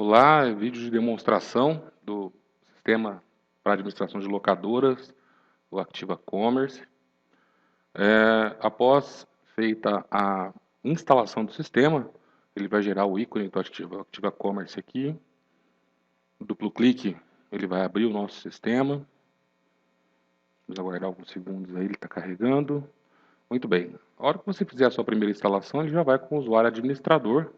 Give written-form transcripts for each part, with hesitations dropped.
Olá, é vídeo de demonstração do sistema para administração de locadoras, o Activa Commerce. Após feita a instalação do sistema, ele vai gerar o ícone do Activa Commerce aqui. Duplo clique, ele vai abrir o nosso sistema. Vamos aguardar alguns segundos aí, ele está carregando. Muito bem. A hora que você fizer a sua primeira instalação, ele já vai com o usuário administrador.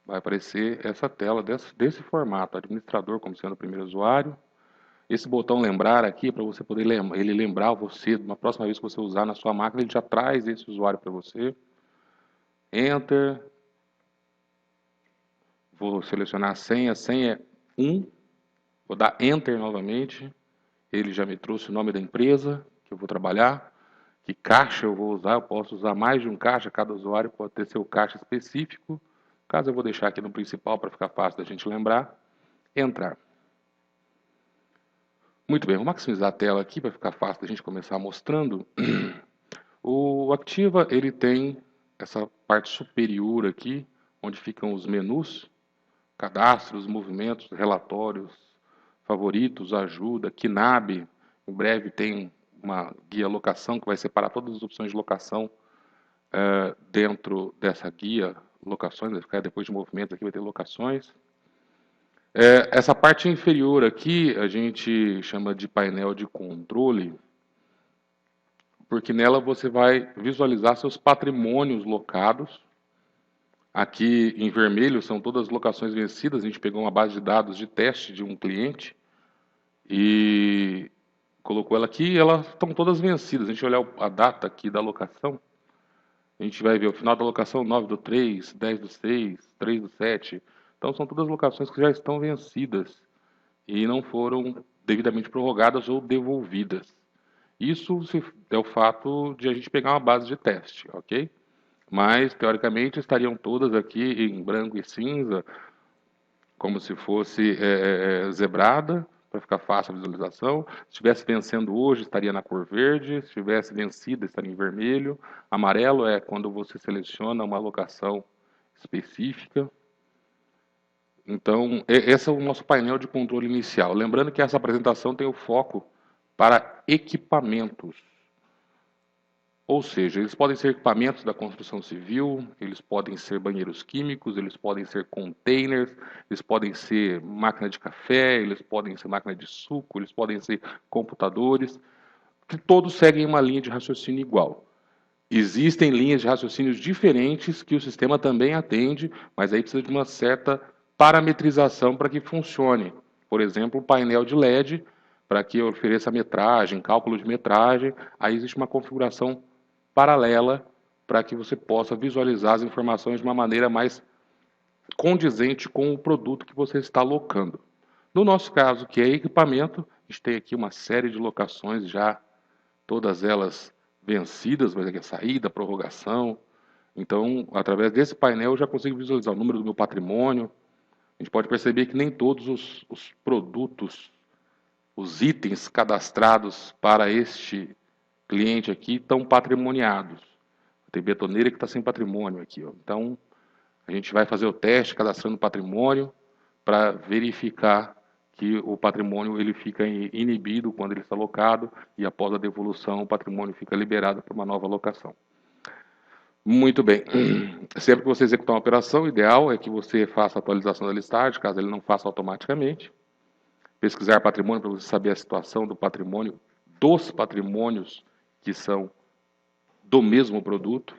Vai aparecer essa tela desse formato, administrador como sendo o primeiro usuário. Esse botão lembrar aqui, para você poder ele lembrar você, na próxima vez que você usar na sua máquina, ele já traz esse usuário para você. Enter. Vou selecionar a senha é 1. Vou dar Enter novamente. Ele já me trouxe o nome da empresa que eu vou trabalhar. Que caixa eu vou usar, eu posso usar mais de um caixa, cada usuário pode ter seu caixa específico. No caso, eu vou deixar aqui no principal para ficar fácil da gente lembrar. Entrar. Muito bem, vou maximizar a tela aqui para ficar fácil da gente começar mostrando. O Activa, ele tem essa parte superior aqui, onde ficam os menus, cadastros, movimentos, relatórios, favoritos, ajuda, KNAB. Em breve tem uma guia locação que vai separar todas as opções de locação dentro dessa guia locações, vai ficar depois de movimentos aqui vai ter locações. Essa parte inferior aqui a gente chama de painel de controle, porque nela você vai visualizar seus patrimônios locados. Aqui em vermelho são todas as locações vencidas. A gente pegou uma base de dados de teste de um cliente e colocou ela aqui e elas estão todas vencidas. A gente olhar a data aqui da locação, a gente vai ver o final da locação 9/3, 10/6, 3/7. Então são todas locações que já estão vencidas e não foram devidamente prorrogadas ou devolvidas. Isso é o fato de a gente pegar uma base de teste, ok? Mas, teoricamente, estariam todas aqui em branco e cinza, como se fosse zebrada, para ficar fácil a visualização. Se estivesse vencendo hoje, estaria na cor verde. Se estivesse vencida, estaria em vermelho. Amarelo é quando você seleciona uma locação específica. Então, esse é o nosso painel de controle inicial. Lembrando que essa apresentação tem o foco para equipamentos. Ou seja, eles podem ser equipamentos da construção civil, eles podem ser banheiros químicos, eles podem ser containers, eles podem ser máquina de café, eles podem ser máquina de suco, eles podem ser computadores, que todos seguem uma linha de raciocínio igual. Existem linhas de raciocínios diferentes que o sistema também atende, mas aí precisa de uma certa parametrização para que funcione. Por exemplo, o painel de LED, para que ofereça metragem, cálculo de metragem, aí existe uma configuração paralela para que você possa visualizar as informações de uma maneira mais condizente com o produto que você está locando. No nosso caso, que é equipamento, a gente tem aqui uma série de locações já, todas elas vencidas, vai ter saída, prorrogação. Então, através desse painel, eu já consigo visualizar o número do meu patrimônio. A gente pode perceber que nem todos os produtos, os itens cadastrados para este cliente aqui estão patrimoniados. Tem betoneira que está sem patrimônio aqui. Ó. Então, a gente vai fazer o teste cadastrando patrimônio para verificar que o patrimônio ele fica inibido quando ele está locado e após a devolução o patrimônio fica liberado para uma nova locação. Muito bem. Sempre que você executar uma operação, o ideal é que você faça a atualização da listagem, caso ele não faça automaticamente. Pesquisar patrimônio para você saber a situação do patrimônio, dos patrimônios que são do mesmo produto.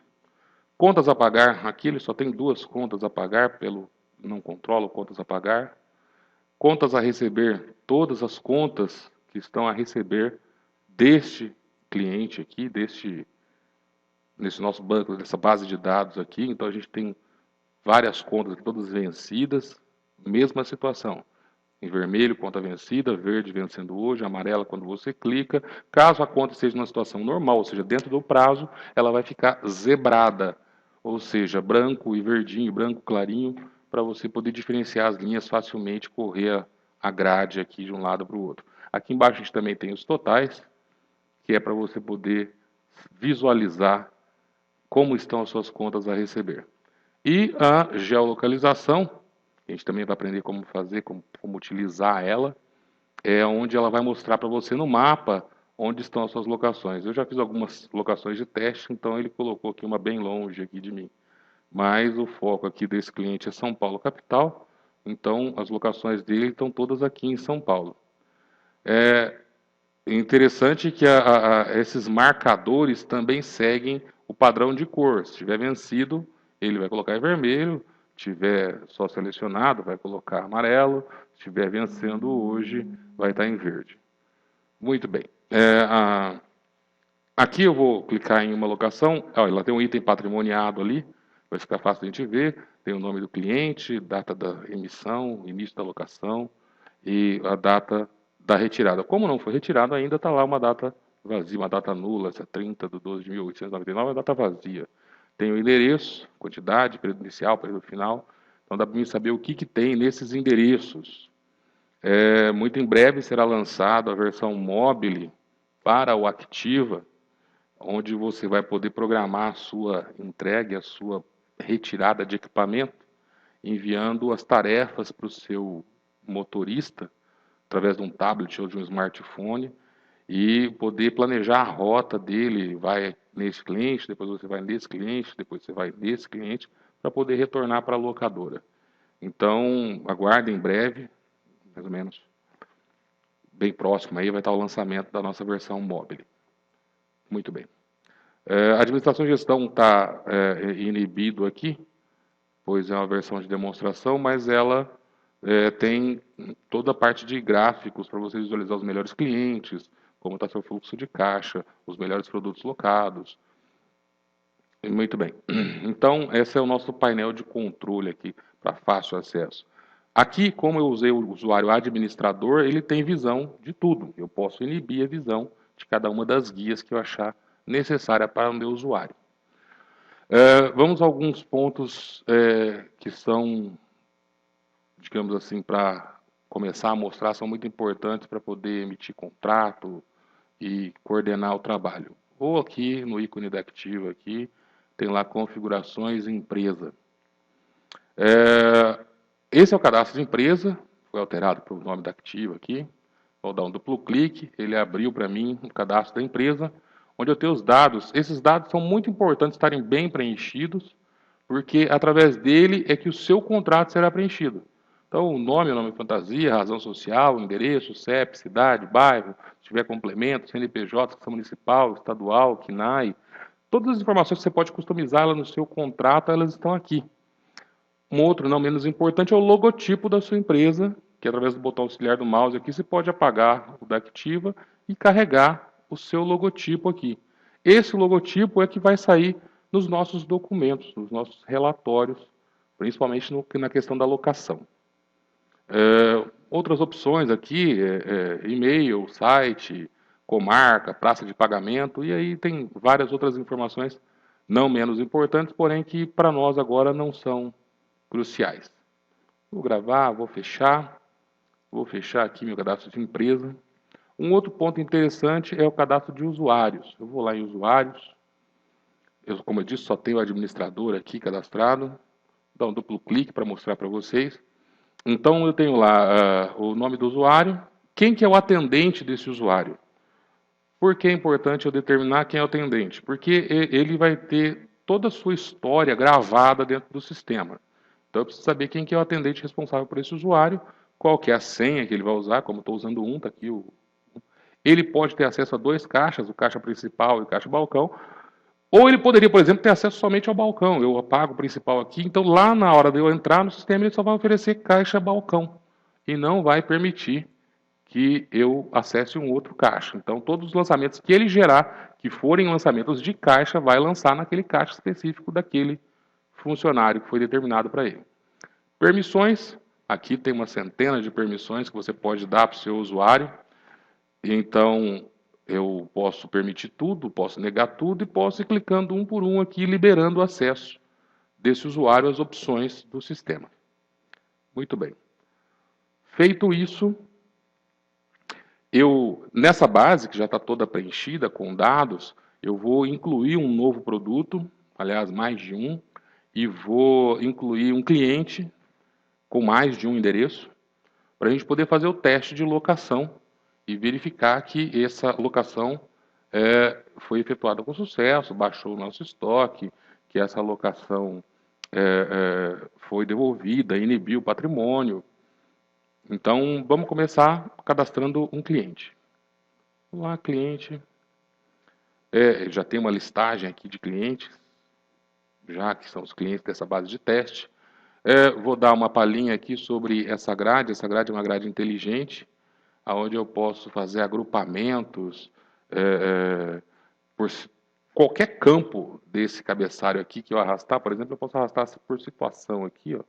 Contas a pagar, aqui ele só tem 2 contas a pagar, não controlo contas a pagar. Contas a receber, todas as contas que estão a receber deste cliente aqui, nesse nosso banco, nessa base de dados aqui. Então a gente tem várias contas, todas vencidas, mesma situação. Em vermelho, conta vencida, verde vencendo hoje, amarela quando você clica. Caso a conta esteja numa situação normal, ou seja, dentro do prazo, ela vai ficar zebrada, ou seja, branco e verdinho, branco clarinho, para você poder diferenciar as linhas facilmente, correr a grade aqui de um lado para o outro. Aqui embaixo a gente também tem os totais, que é para você poder visualizar como estão as suas contas a receber. E a geolocalização, a gente também vai aprender como fazer, como utilizar ela, é onde ela vai mostrar para você no mapa onde estão as suas locações. Eu já fiz algumas locações de teste, então ele colocou aqui uma bem longe aqui de mim. Mas o foco aqui desse cliente é São Paulo capital, então as locações dele estão todas aqui em São Paulo. É interessante que esses marcadores também seguem o padrão de cor. Se tiver vencido, ele vai colocar em vermelho. Se tiver só selecionado, vai colocar amarelo. Se estiver vencendo hoje, vai estar em verde. Muito bem. Aqui eu vou clicar em uma locação. Olha, ela tem um item patrimoniado ali. Vai ficar fácil de a gente ver. Tem o nome do cliente, data da emissão, início da locação e a data da retirada. Como não foi retirado ainda, está lá uma data vazia, uma data nula, essa 30 de 12 de 1899, é uma data vazia. Tem o endereço, quantidade, período inicial, período final. Então dá para mim saber o que tem nesses endereços. Muito em breve será lançada a versão móvel para o Activa, onde você vai poder programar a sua entrega, a sua retirada de equipamento, enviando as tarefas para o seu motorista, através de um tablet ou de um smartphone, e poder planejar a rota dele, vai nesse cliente, depois você vai nesse cliente, depois você vai nesse cliente, para poder retornar para a locadora. Então, aguardem em breve, mais ou menos, bem próximo aí, vai estar o lançamento da nossa versão móvel. Muito bem. A administração e gestão está inibido aqui, pois é uma versão de demonstração, mas ela tem toda a parte de gráficos para você visualizar os melhores clientes, como está seu fluxo de caixa, os melhores produtos locados. Muito bem. Então, esse é o nosso painel de controle aqui, para fácil acesso. Aqui, como eu usei o usuário administrador, ele tem visão de tudo. Eu posso inibir a visão de cada uma das guias que eu achar necessária para o meu usuário. Vamos a alguns pontos que são, digamos assim, para começar a mostrar, são muito importantes para poder emitir contrato e coordenar o trabalho. Ou aqui no ícone da Activa, aqui, tem lá configurações empresa. Esse é o cadastro de empresa, foi alterado para o nome da Activa aqui. Vou dar um duplo clique, ele abriu para mim o cadastro da empresa, onde eu tenho os dados. Esses dados são muito importantes estarem bem preenchidos, porque através dele é que o seu contrato será preenchido. Então, o nome fantasia, razão social, endereço, CEP, cidade, bairro, se tiver complemento, CNPJ, Secção Municipal, Estadual, CNAE, todas as informações que você pode customizar no seu contrato, elas estão aqui. Um outro, não menos importante, é o logotipo da sua empresa, que através do botão auxiliar do mouse aqui, você pode apagar o da Activa e carregar o seu logotipo aqui. Esse logotipo é que vai sair nos nossos documentos, nos nossos relatórios, principalmente na questão da locação. Outras opções aqui, e-mail, site, comarca, praça de pagamento, e aí tem várias outras informações não menos importantes, porém que para nós agora não são cruciais. Vou gravar, vou fechar aqui meu cadastro de empresa. Um outro ponto interessante é o cadastro de usuários. Eu vou lá em usuários, como eu disse, só tenho o administrador aqui cadastrado, dá um duplo clique para mostrar para vocês. Então eu tenho lá o nome do usuário, quem que é o atendente desse usuário. Por que é importante eu determinar quem é o atendente? Porque ele vai ter toda a sua história gravada dentro do sistema. Então eu preciso saber quem que é o atendente responsável por esse usuário, qual que é a senha que ele vai usar, como estou usando um, está aqui o... Ele pode ter acesso a dois caixas, o caixa principal e o caixa balcão, ou ele poderia, por exemplo, ter acesso somente ao balcão. Eu apago o principal aqui, então lá na hora de eu entrar no sistema, ele só vai oferecer caixa balcão e não vai permitir que eu acesse um outro caixa. Então, todos os lançamentos que ele gerar, que forem lançamentos de caixa, vai lançar naquele caixa específico daquele funcionário que foi determinado para ele. Permissões, aqui tem uma centena de permissões que você pode dar para o seu usuário. Então, eu posso permitir tudo, posso negar tudo e posso ir clicando um por um aqui, liberando o acesso desse usuário às opções do sistema. Muito bem. Feito isso, nessa base, que já está toda preenchida com dados, eu vou incluir um novo produto, aliás, mais de um, e vou incluir um cliente com mais de um endereço, para a gente poder fazer o teste de locação e verificar que essa locação foi efetuada com sucesso, baixou o nosso estoque, que essa locação foi devolvida, inibiu o patrimônio. Então, vamos começar cadastrando um cliente. Vamos lá, cliente. Já tem uma listagem aqui de clientes, já que são os clientes dessa base de teste. Vou dar uma palhinha aqui sobre essa grade. Essa grade é uma grade inteligente, onde eu posso fazer agrupamentos por qualquer campo desse cabeçalho aqui que eu arrastar. Por exemplo, eu posso arrastar por situação aqui, ó,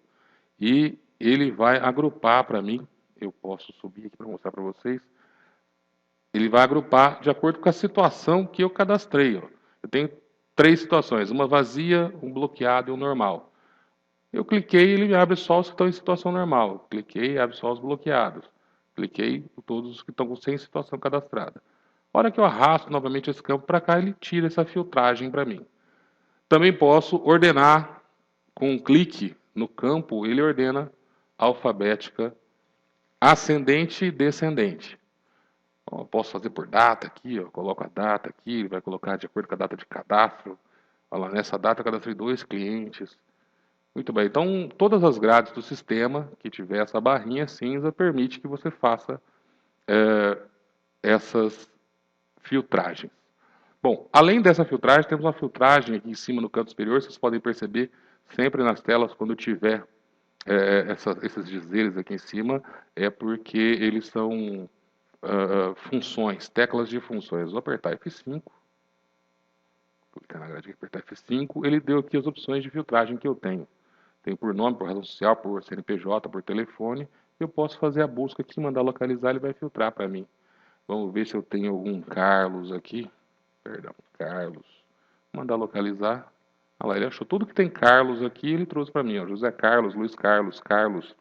e ele vai agrupar para mim. Eu posso subir aqui para mostrar para vocês. Ele vai agrupar de acordo com a situação que eu cadastrei. Ó. Eu tenho 3 situações, uma vazia, um bloqueado e um normal. Eu cliquei e ele abre só os que estão em situação normal. Cliquei e abre só os bloqueados. Cliquei em todos os que estão sem situação cadastrada. A hora que eu arrasto novamente esse campo para cá, ele tira essa filtragem para mim. Também posso ordenar com um clique no campo, ele ordena alfabética ascendente e descendente. Eu posso fazer por data aqui, ó, coloco a data aqui, ele vai colocar de acordo com a data de cadastro. Olha lá, nessa data eu cadastrei 2 clientes. Muito bem, então todas as grades do sistema que tiver essa barrinha cinza permite que você faça essas filtragens. Bom, além dessa filtragem, temos uma filtragem aqui em cima no canto superior, vocês podem perceber sempre nas telas quando tiver esses dizeres aqui em cima, é porque eles são funções, teclas de funções. Vou apertar F5, clicar na grade e apertar F5, ele deu aqui as opções de filtragem que eu tenho. Tem por nome, por razão social, por CNPJ, por telefone. Eu posso fazer a busca aqui, mandar localizar, ele vai filtrar para mim. Vamos ver se eu tenho algum Carlos aqui. Perdão, Carlos. Mandar localizar. Olha lá, ele achou tudo que tem Carlos aqui, ele trouxe para mim. Ó, José Carlos, Luiz Carlos, Carlos.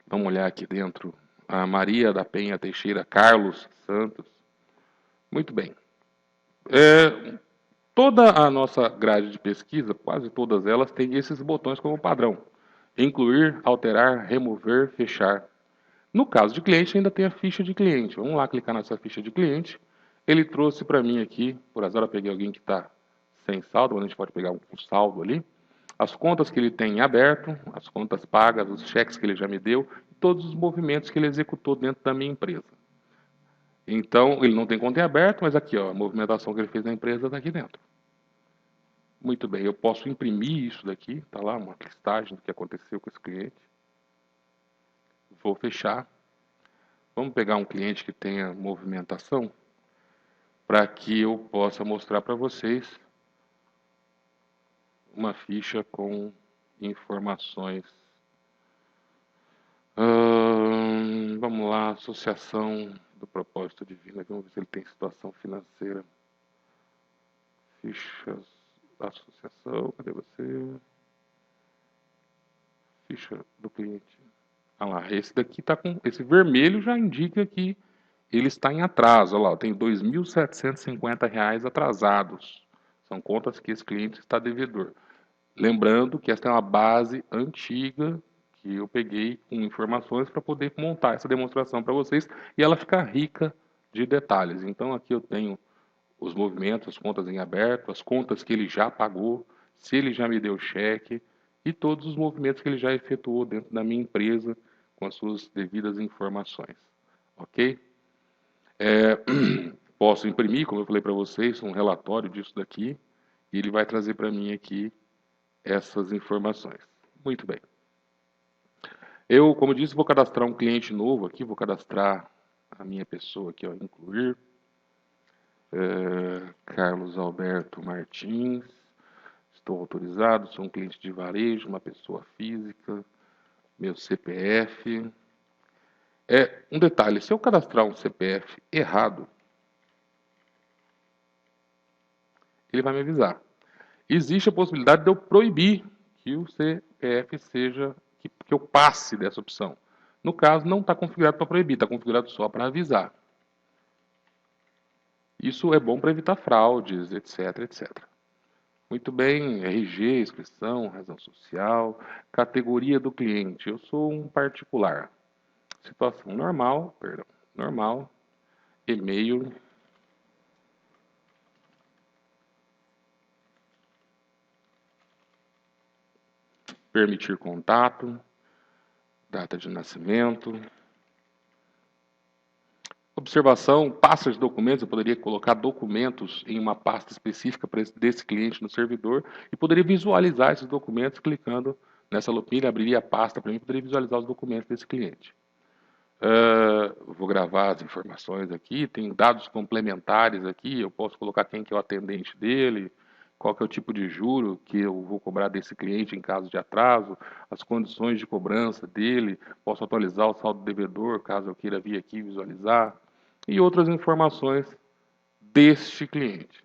Vamos olhar aqui dentro. A Maria da Penha Teixeira, Carlos Santos. Muito bem. Toda a nossa grade de pesquisa, quase todas elas, têm esses botões como padrão. Incluir, alterar, remover, fechar. No caso de cliente, ainda tem a ficha de cliente. Vamos lá clicar nessa ficha de cliente. Ele trouxe para mim aqui, por azar eu peguei alguém que está sem saldo, mas a gente pode pegar um saldo ali. As contas que ele tem em aberto, as contas pagas, os cheques que ele já me deu, todos os movimentos que ele executou dentro da minha empresa. Então, ele não tem conta em aberto, mas aqui, ó, a movimentação que ele fez na empresa está aqui dentro. Muito bem, eu posso imprimir isso daqui, está lá uma listagem do que aconteceu com esse cliente. Vou fechar. Vamos pegar um cliente que tenha movimentação, para que eu possa mostrar para vocês uma ficha com informações. Vamos lá, associação do propósito divino. Vamos ver se ele tem situação financeira. Fichas, associação, cadê você? Ficha do cliente. Olha lá, esse daqui está com. Esse vermelho já indica que ele está em atraso. Olha lá, tem R$ 2.750 atrasados. São contas que esse cliente está devedor. Lembrando que essa é uma base antiga que eu peguei com informações para poder montar essa demonstração para vocês e ela ficar rica de detalhes. Então aqui eu tenho os movimentos, as contas em aberto, as contas que ele já pagou, se ele já me deu cheque e todos os movimentos que ele já efetuou dentro da minha empresa com as suas devidas informações. Ok? Posso imprimir, como eu falei para vocês, um relatório disso daqui e ele vai trazer para mim aqui essas informações. Muito bem. Eu, como disse, vou cadastrar um cliente novo aqui, vou cadastrar a minha pessoa aqui, ó, incluir. Carlos Alberto Martins. Estou autorizado, sou um cliente de varejo, uma pessoa física. Meu CPF. Um detalhe, se eu cadastrar um CPF errado, ele vai me avisar. Existe a possibilidade de eu proibir que o CPF seja, que eu passe dessa opção. No caso, não está configurado para proibir, está configurado só para avisar. Isso é bom para evitar fraudes, etc, etc. Muito bem, RG, inscrição, razão social, categoria do cliente. Eu sou um particular. Situação normal, perdão, normal, e-mail, permitir contato, data de nascimento. Observação, pasta de documentos, eu poderia colocar documentos em uma pasta específica desse cliente no servidor e poderia visualizar esses documentos clicando nessa lupinha, abriria a pasta para mim e poderia visualizar os documentos desse cliente. Vou gravar as informações aqui, tem dados complementares aqui, eu posso colocar quem que é o atendente dele, qual que é o tipo de juro que eu vou cobrar desse cliente em caso de atraso, as condições de cobrança dele, posso atualizar o saldo devedor, caso eu queira vir aqui visualizar, e outras informações deste cliente.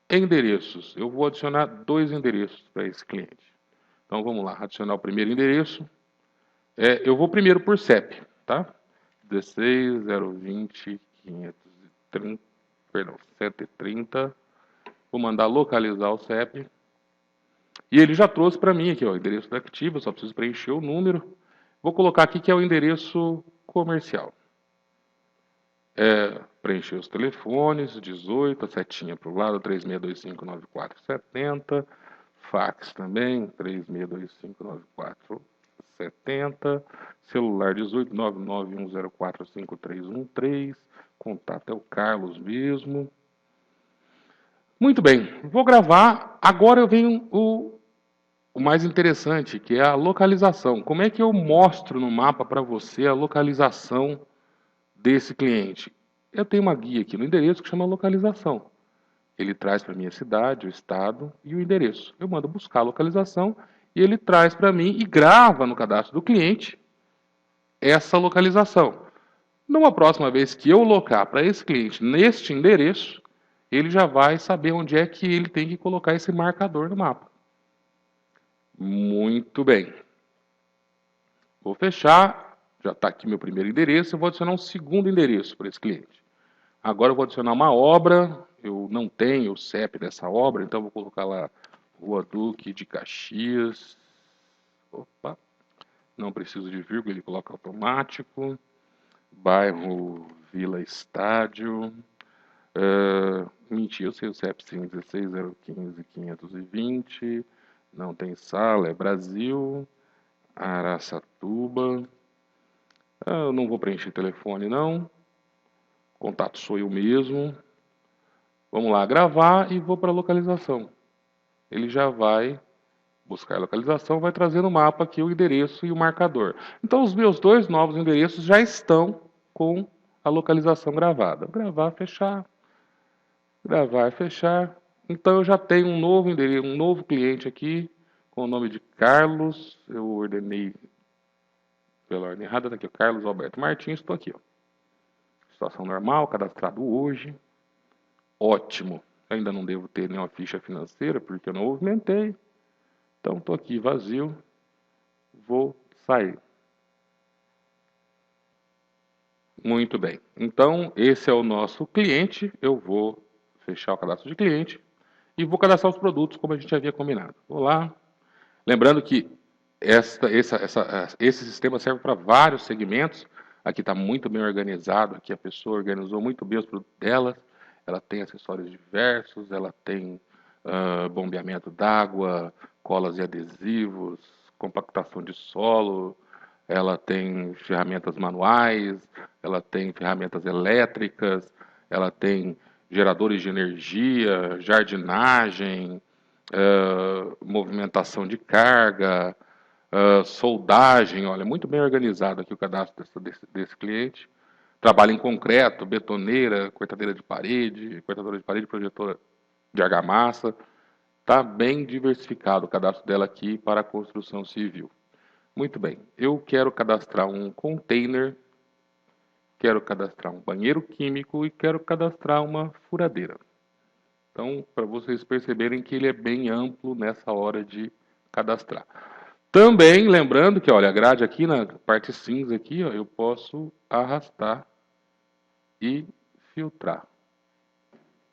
Endereços, eu vou adicionar 2 endereços para esse cliente. Então vamos lá, adicionar o primeiro endereço. Eu vou primeiro por CEP, tá? 16 020 530, perdão, 130. Vou mandar localizar o CEP. E ele já trouxe para mim aqui, ó, o endereço da Activa, só preciso preencher o número. Vou colocar aqui que é o endereço comercial. Preencher os telefones, 18, a setinha para o lado, 36259470. Fax também, 36259470. Celular 18 991045313. Contato é o Carlos mesmo. Muito bem, vou gravar. Agora eu venho o mais interessante, que é a localização. Como é que eu mostro no mapa para você a localização desse cliente? Eu tenho uma guia aqui no endereço que chama localização. Ele traz para mim a cidade, o estado e o endereço. Eu mando buscar a localização e ele traz para mim e grava no cadastro do cliente essa localização. Numa próxima vez que eu locar para esse cliente neste endereço, ele já vai saber onde é que ele tem que colocar esse marcador no mapa. Muito bem. Vou fechar. Já está aqui meu primeiro endereço. Eu vou adicionar um segundo endereço para esse cliente. Agora eu vou adicionar uma obra. Eu não tenho o CEP dessa obra, então vou colocar lá Rua Duque de Caxias. Opa. Não preciso de vírgula, ele coloca automático. Bairro Vila Estádio. Mentira, eu sei o CEP sim, 16 015 520. Não tem sala, é Brasil. Araçatuba. Eu não vou preencher telefone não. Contato sou eu mesmo. Vamos lá, gravar e vou para a localização. Ele já vai buscar a localização, vai trazer no mapa aqui o endereço e o marcador. Então os meus 2 novos endereços já estão com a localização gravada. Gravar, fechar. Gravar, fechar. Então eu já tenho um novo endereço, um novo cliente aqui com o nome de Carlos. Eu ordenei pela ordem errada, tá aqui, Carlos Alberto Martins, estou aqui, ó. Situação normal, cadastrado hoje. Ótimo. Ainda não devo ter nenhuma ficha financeira, porque eu não movimentei. Então, estou aqui vazio. Vou sair. Muito bem. Então, esse é o nosso cliente. Eu vou fechar o cadastro de cliente e vou cadastrar os produtos como a gente havia combinado. Vou lá. Lembrando que esse sistema serve para vários segmentos. Aqui está muito bem organizado. Aqui a pessoa organizou muito bem os produtos dela. Ela tem acessórios diversos, ela tem bombeamento d'água, colas e adesivos, compactação de solo, ela tem ferramentas manuais, ela tem ferramentas elétricas, ela tem geradores de energia, jardinagem, movimentação de carga, soldagem. Olha, muito bem organizado aqui o cadastro desse cliente. Trabalho em concreto, betoneira, cortadora de parede, projetora de argamassa. Está bem diversificado o cadastro dela aqui para a construção civil. Muito bem, eu quero cadastrar um container, quero cadastrar um banheiro químico e quero cadastrar uma furadeira. Então, para vocês perceberem que ele é bem amplo nessa hora de cadastrar. Também, lembrando que, olha, a grade aqui na parte cinza aqui, ó, eu posso arrastar e filtrar.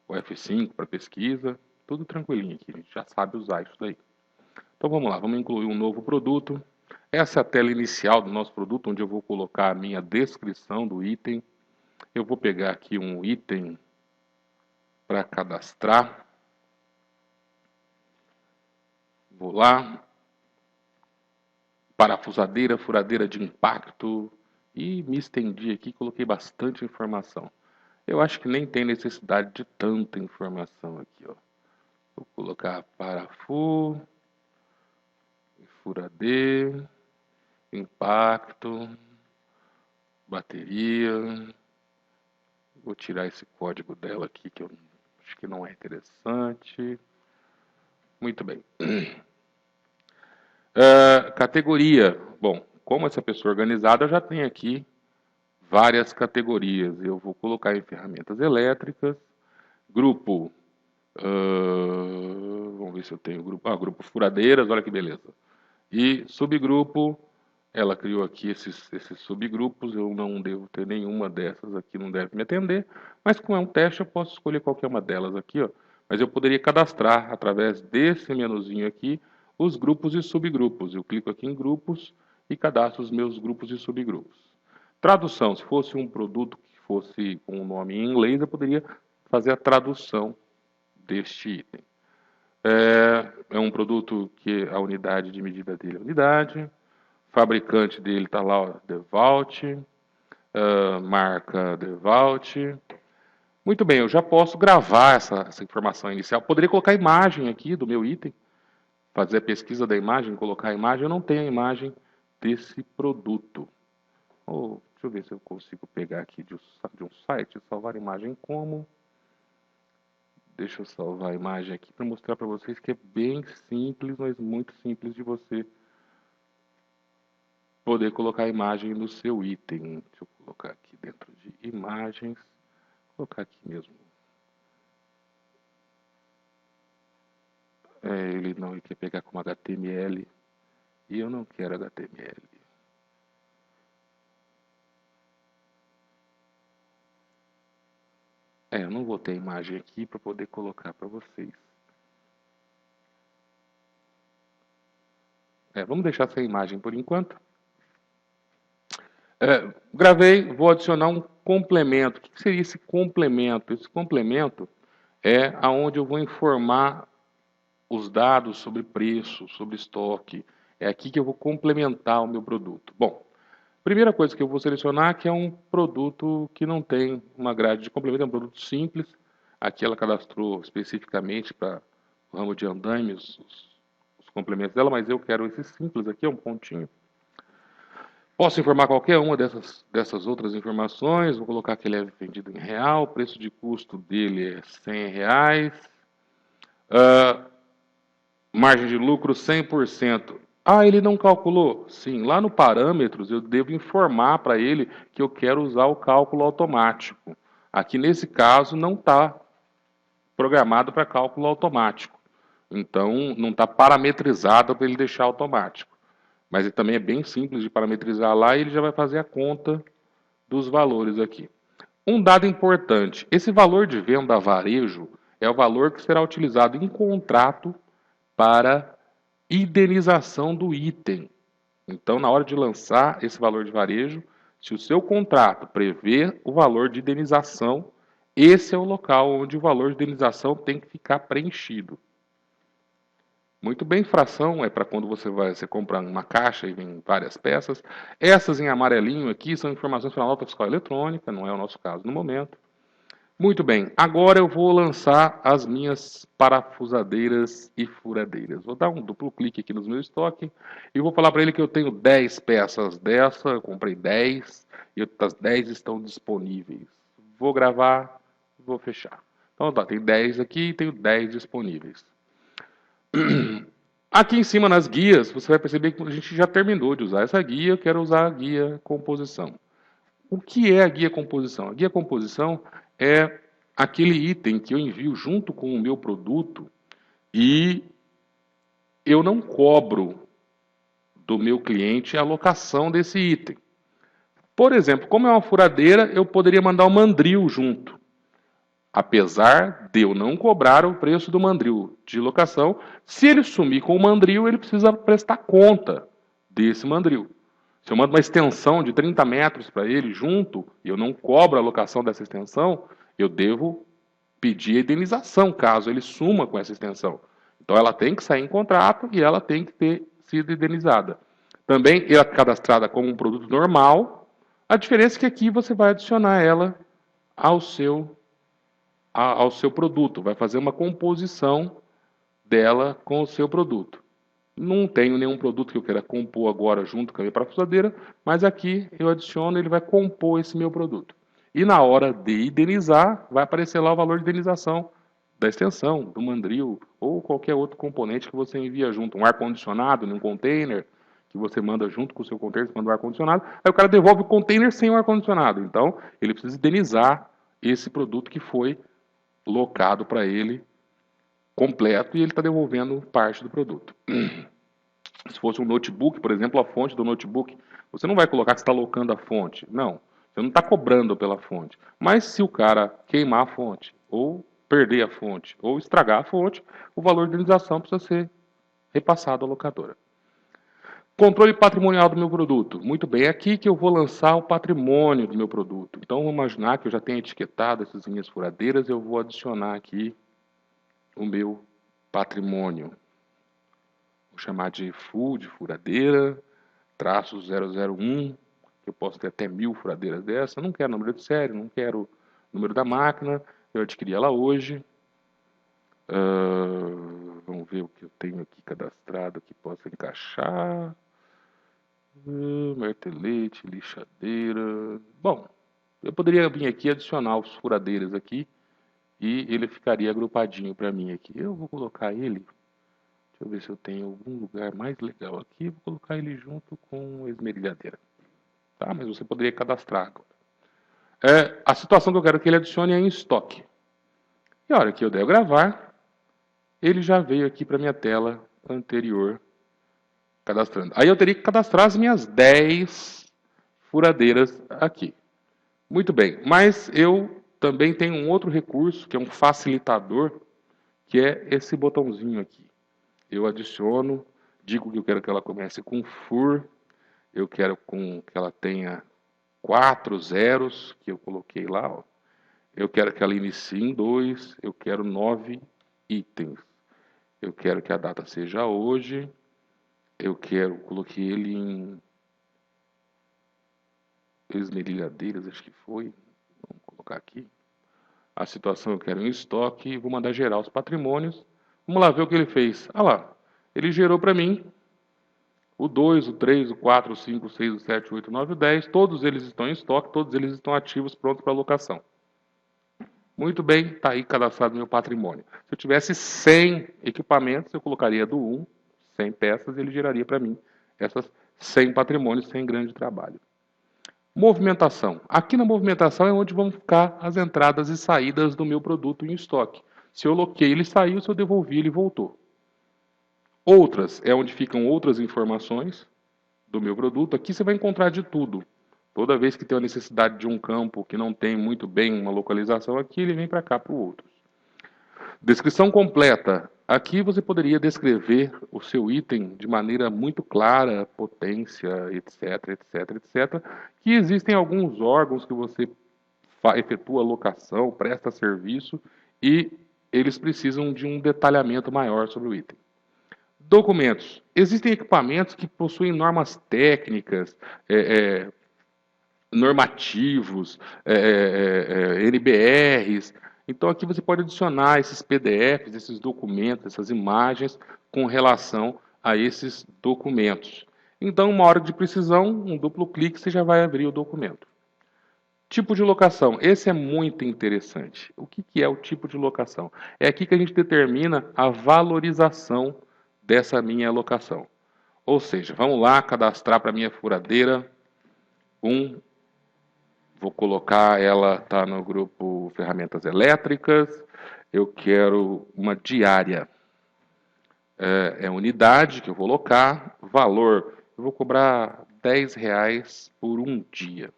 O F5 para pesquisa. Tudo tranquilinho aqui, a gente já sabe usar isso daí. Então vamos lá, vamos incluir um novo produto. Essa é a tela inicial do nosso produto, onde eu vou colocar a minha descrição do item. Eu vou pegar aqui um item para cadastrar. Vou lá. Parafusadeira, furadeira de impacto. E me estendi aqui, coloquei bastante informação. Eu acho que nem tem necessidade de tanta informação aqui, ó. Vou colocar parafuso, furadeira, impacto, bateria. Vou tirar esse código dela aqui, que eu acho que não é interessante. Muito bem. Categoria. Bom, como essa pessoa organizada, eu já tenho aqui várias categorias. Eu vou colocar em ferramentas elétricas. Grupo. Vamos ver se eu tenho grupo. Grupo furadeiras, olha que beleza. E subgrupo. Ela criou aqui esses subgrupos, eu não devo ter nenhuma dessas aqui, não deve me atender, mas como é um teste eu posso escolher qualquer uma delas aqui, ó. Mas eu poderia cadastrar através desse menuzinho aqui os grupos e subgrupos. Eu clico aqui em grupos e cadastro os meus grupos e subgrupos. Tradução, se fosse um produto que fosse com um nome em inglês, eu poderia fazer a tradução deste item. É um produto que a unidade de medida dele é unidade. Fabricante dele está lá, ó, DeWalt, marca DeWalt. Muito bem, eu já posso gravar essa informação inicial. Poderia colocar a imagem aqui do meu item, fazer a pesquisa da imagem, colocar a imagem. Eu não tenho a imagem desse produto. Deixa eu ver se eu consigo pegar aqui de um site, salvar a imagem como. Deixa eu salvar a imagem aqui para mostrar para vocês que é bem simples, mas muito simples de você poder colocar a imagem no seu item. Deixa eu colocar aqui dentro de imagens. Vou colocar aqui mesmo. Ele quer pegar como HTML. E eu não quero HTML. Eu não vou ter a imagem aqui para poder colocar para vocês. Vamos deixar sem imagem por enquanto. Gravei, vou adicionar um complemento. O que seria esse complemento? Esse complemento é aonde eu vou informar os dados sobre preço, sobre estoque. É aqui que eu vou complementar o meu produto. Bom, primeira coisa que eu vou selecionar é que é um produto que não tem uma grade de complemento, é um produto simples. Aqui ela cadastrou especificamente para o ramo de andaimes os complementos dela, mas eu quero esse simples aqui, é um pontinho. Posso informar qualquer uma dessas outras informações. Vou colocar que ele é vendido em real. O preço de custo dele é R$100. Margem de lucro 100%. Ele não calculou? Sim, lá no parâmetros eu devo informar para ele que eu quero usar o cálculo automático. Aqui nesse caso não está programado para cálculo automático. Então não está parametrizado para ele deixar automático. Mas ele também é bem simples de parametrizar lá e ele já vai fazer a conta dos valores aqui. Um dado importante, esse valor de venda a varejo é o valor que será utilizado em contrato para indenização do item. Então, na hora de lançar esse valor de varejo, se o seu contrato prevê o valor de indenização, esse é o local onde o valor de indenização tem que ficar preenchido. Muito bem, fração é para quando você comprar uma caixa e vem várias peças. Essas em amarelinho aqui são informações para a nota fiscal eletrônica, não é o nosso caso no momento. Muito bem, agora eu vou lançar as minhas parafusadeiras e furadeiras. Vou dar um duplo clique aqui no meu estoque e vou falar para ele que eu tenho 10 peças dessa, eu comprei 10 e outras 10 estão disponíveis. Vou gravar, vou fechar. Então tá, tem 10 aqui e tenho 10 disponíveis. Aqui em cima nas guias, você vai perceber que a gente já terminou de usar essa guia, eu quero usar a guia composição. O que é a guia composição? A guia composição é aquele item que eu envio junto com o meu produto e eu não cobro do meu cliente a alocação desse item. Por exemplo, como é uma furadeira, eu poderia mandar um mandril junto. Apesar de eu não cobrar o preço do mandril de locação, se ele sumir com o mandril, ele precisa prestar conta desse mandril. Se eu mando uma extensão de 30 metros para ele junto, e eu não cobro a locação dessa extensão, eu devo pedir a indenização caso ele suma com essa extensão. Então ela tem que sair em contrato e ela tem que ter sido indenizada. Também ela é cadastrada como um produto normal, a diferença é que aqui você vai adicionar ela ao seu produto, vai fazer uma composição dela com o seu produto. Não tenho nenhum produto que eu queira compor agora junto com a minha parafusadeira, mas aqui eu adiciono, ele vai compor esse meu produto. E na hora de indenizar, vai aparecer lá o valor de indenização da extensão, do mandril ou qualquer outro componente que você envia junto. Um ar-condicionado num container, que você manda junto com o seu container, você manda o ar-condicionado, aí o cara devolve o container sem o ar-condicionado. Então, ele precisa indenizar esse produto que foi locado para ele completo e ele está devolvendo parte do produto. Se fosse um notebook, por exemplo, a fonte do notebook, você não vai colocar que está locando a fonte. Não, você não está cobrando pela fonte. Mas se o cara queimar a fonte, ou perder a fonte, ou estragar a fonte, o valor de indenização precisa ser repassado à locadora. Controle patrimonial do meu produto. Muito bem, é aqui que eu vou lançar o patrimônio do meu produto. Então, vamos imaginar que eu já tenho etiquetado essas minhas furadeiras, eu vou adicionar aqui o meu patrimônio. Vou chamar de full, de furadeira, traço 001, que eu posso ter até 1000 furadeiras dessa. Não quero número de série, não quero número da máquina, eu adquiri ela hoje. Vamos ver o que eu tenho aqui cadastrado que possa encaixar. Martelete, lixadeira. Bom, eu poderia vir aqui adicionar os furadeiras aqui e ele ficaria agrupadinho para mim aqui. Eu vou colocar ele. Deixa eu ver se eu tenho algum lugar mais legal aqui. Vou colocar ele junto com esmerilhadeira. Tá? Mas você poderia cadastrar agora. A situação que eu quero que ele adicione é em estoque. E a hora que eu der eu gravar, ele já veio aqui para minha tela anterior cadastrando. Aí eu teria que cadastrar as minhas 10 furadeiras aqui. Muito bem, mas eu também tenho um outro recurso, que é um facilitador, que é esse botãozinho aqui. Eu adiciono, digo que eu quero que ela comece com FUR, eu quero que ela tenha 4 zeros, que eu coloquei lá, ó. Eu quero que ela inicie em 2, eu quero 9 itens. Eu quero que a data seja hoje, coloquei ele em esmerilhadeiras, acho que foi. Vamos colocar aqui. A situação eu quero em estoque e vou mandar gerar os patrimônios. Vamos lá ver o que ele fez. Ah lá, ele gerou para mim o 2, o 3, o 4, o 5, o 6, o 7, o 8, o 9 e o 10. Todos eles estão em estoque, todos eles estão ativos, prontos para alocação. Muito bem, está aí cadastrado meu patrimônio. Se eu tivesse 100 equipamentos, eu colocaria do 1, 100 peças, e ele geraria para mim essas 100 patrimônios sem grande trabalho. Movimentação. Aqui na movimentação é onde vão ficar as entradas e saídas do meu produto em estoque. Se eu loquei, ele saiu, se eu devolvi, ele voltou. Outras é onde ficam outras informações do meu produto. Aqui você vai encontrar de tudo. Toda vez que tem a necessidade de um campo que não tem muito bem uma localização aqui, ele vem para cá para o outro. Descrição completa. Aqui você poderia descrever o seu item de maneira muito clara, potência, etc, etc, etc. Que existem alguns órgãos que você efetua locação, presta serviço e eles precisam de um detalhamento maior sobre o item. Documentos. Existem equipamentos que possuem normas técnicas, normativos, NBRs. Então aqui você pode adicionar esses PDFs, esses documentos, essas imagens com relação a esses documentos. Então, uma hora de precisão, um duplo clique, você já vai abrir o documento. Tipo de locação. Esse é muito interessante. O que é o tipo de locação? É aqui que a gente determina a valorização dessa minha locação. Ou seja, vamos lá cadastrar para a minha furadeira vou colocar ela, tá no grupo ferramentas elétricas. Eu quero uma diária. É unidade que eu vou locar. Valor, eu vou cobrar R$10 por um dia.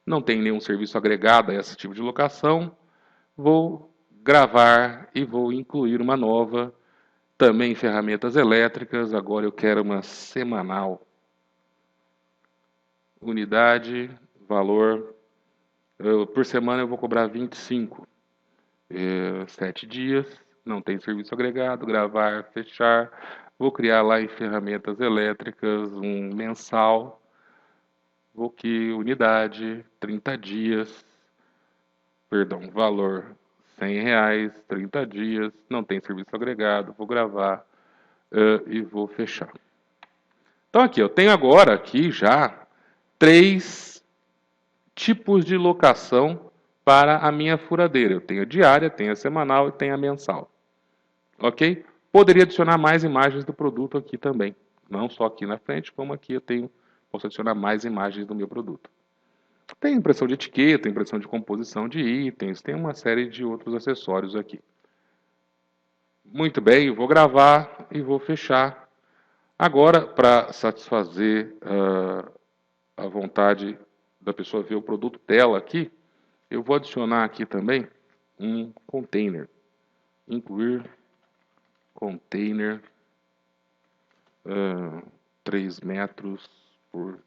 Não tem nenhum serviço agregado a esse tipo de locação. vou gravar e vou incluir uma nova, também ferramentas elétricas. Agora eu quero uma semanal. Unidade, valor. Por semana eu vou cobrar 25. 7 dias, não tem serviço agregado, gravar, fechar. Vou criar lá em ferramentas elétricas um mensal. Vou que unidade, 30 dias, perdão, valor R$ 100, 30 dias, não tem serviço agregado, vou gravar e vou fechar. Então aqui, eu tenho agora aqui já 3 tipos de locação para a minha furadeira. Eu tenho a diária, tenho a semanal e tenho a mensal. Ok? Poderia adicionar mais imagens do produto aqui também. Não só aqui na frente, como aqui posso adicionar mais imagens do meu produto. Tem impressão de etiqueta, impressão de composição de itens, tem uma série de outros acessórios aqui. Muito bem, eu vou gravar e vou fechar. Agora, para satisfazer a vontade da pessoa ver o produto dela aqui, eu vou adicionar aqui também um container. Incluir container 3 metros por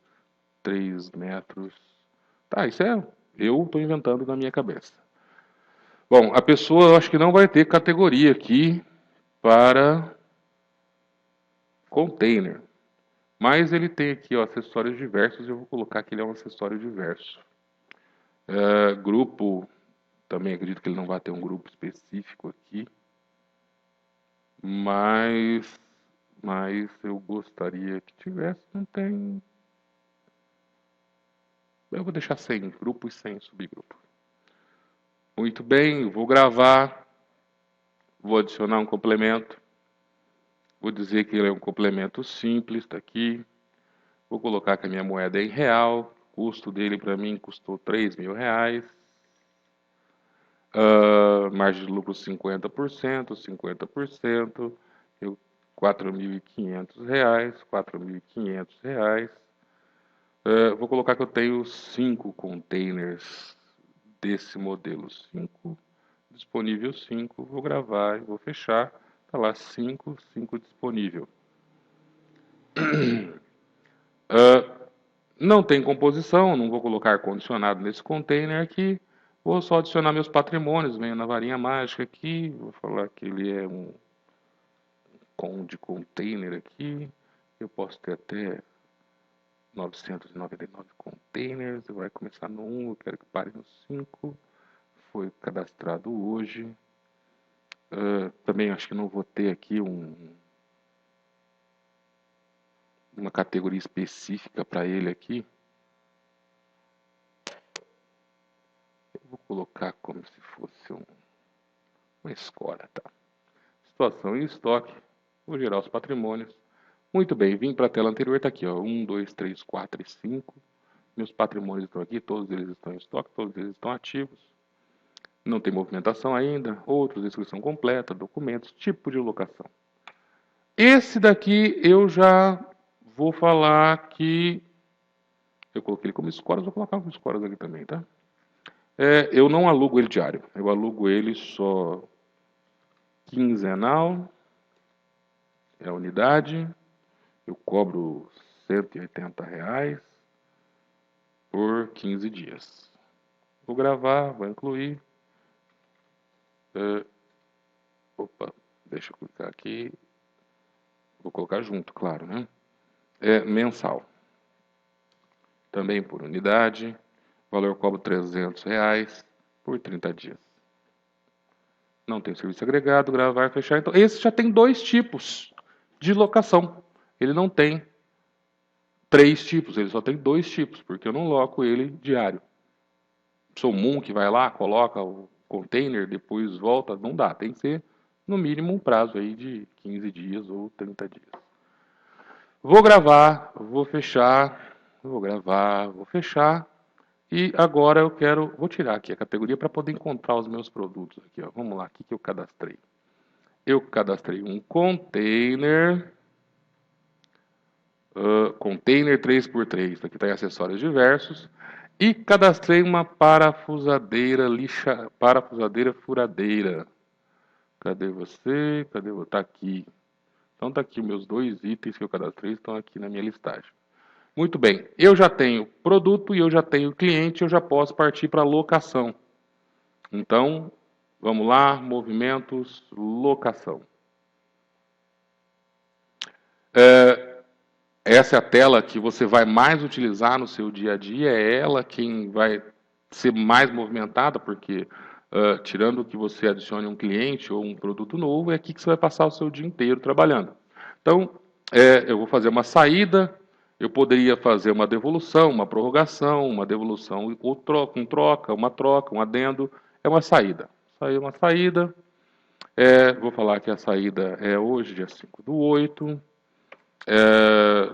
3 metros. Tá, isso eu estou inventando na minha cabeça. Bom, a pessoa eu acho que não vai ter categoria aqui para container. Mas ele tem aqui ó, acessórios diversos, eu vou colocar que ele é um acessório diverso. Grupo, também acredito que ele não vai ter um grupo específico aqui. Mas eu gostaria que tivesse, não tem. Eu vou deixar sem grupo e sem subgrupo. Muito bem, eu vou gravar, vou adicionar um complemento. Vou dizer que ele é um complemento simples, está aqui. Vou colocar que a minha moeda é em real. O custo dele para mim custou R$ 3.000. Margem de lucro 50%, 50%. R$ 4.500, R$ 4.500. Vou colocar que eu tenho 5 containers desse modelo. 5, disponível 5. Vou gravar e vou fechar. Está lá 5 disponível. Não tem composição, não vou colocar ar-condicionado nesse container aqui. Vou só adicionar meus patrimônios, venho na varinha mágica aqui. Vou falar que ele é um de container aqui. Eu posso ter até 999 containers. Vai começar no 1, eu quero que pare no 5. Foi cadastrado hoje. Também acho que não vou ter aqui uma categoria específica para ele aqui. Eu vou colocar como se fosse uma escola, tá? Situação em estoque. Vou gerar os patrimônios. Muito bem, vim para a tela anterior, está aqui, ó, 1, 2, 3, 4 e 5. Meus patrimônios estão aqui, todos eles estão em estoque, todos eles estão ativos. Não tem movimentação ainda, outros, descrição completa, documentos, tipo de locação. Esse daqui eu já vou falar que... Eu coloquei ele como scores, vou colocar como scores aqui também, tá? Eu não alugo ele diário, eu alugo ele só quinzenal, é a unidade, eu cobro R$ 180 por 15 dias. Vou gravar, vou incluir. Deixa eu clicar aqui. Vou colocar junto, claro, né? Mensal. Também por unidade. Valor cobro R$ 300 por 30 dias. Não tem serviço agregado, gravar, fechar. Então, esse já tem 2 tipos de locação. Ele não tem 3 tipos, ele só tem 2 tipos, porque eu não loco ele diário. Sou Moon que vai lá, coloca o container, depois volta, não dá. Tem que ser, no mínimo, um prazo aí de 15 dias ou 30 dias. Vou gravar, vou fechar, vou gravar, vou fechar. E agora vou tirar aqui a categoria para poder encontrar os meus produtos aqui, ó. Vamos lá, o que eu cadastrei? Eu cadastrei um container, container 3x3, aqui está em acessórios diversos. E cadastrei uma parafusadeira parafusadeira furadeira. Cadê você? Cadê você? Tá aqui. Então tá aqui meus dois itens que eu cadastrei, estão aqui na minha listagem. Muito bem, eu já tenho produto e eu já tenho cliente, eu já posso partir para locação. Então, vamos lá, movimentos, locação. Essa é a tela que você vai mais utilizar no seu dia a dia, é ela quem vai ser mais movimentada, porque tirando que você adicione um cliente ou um produto novo, é aqui que você vai passar o seu dia inteiro trabalhando. Então, eu vou fazer uma saída, eu poderia fazer uma devolução, uma prorrogação, uma devolução ou troca, um adendo, é uma saída. Saiu uma saída, vou falar que a saída é hoje, dia 5/8.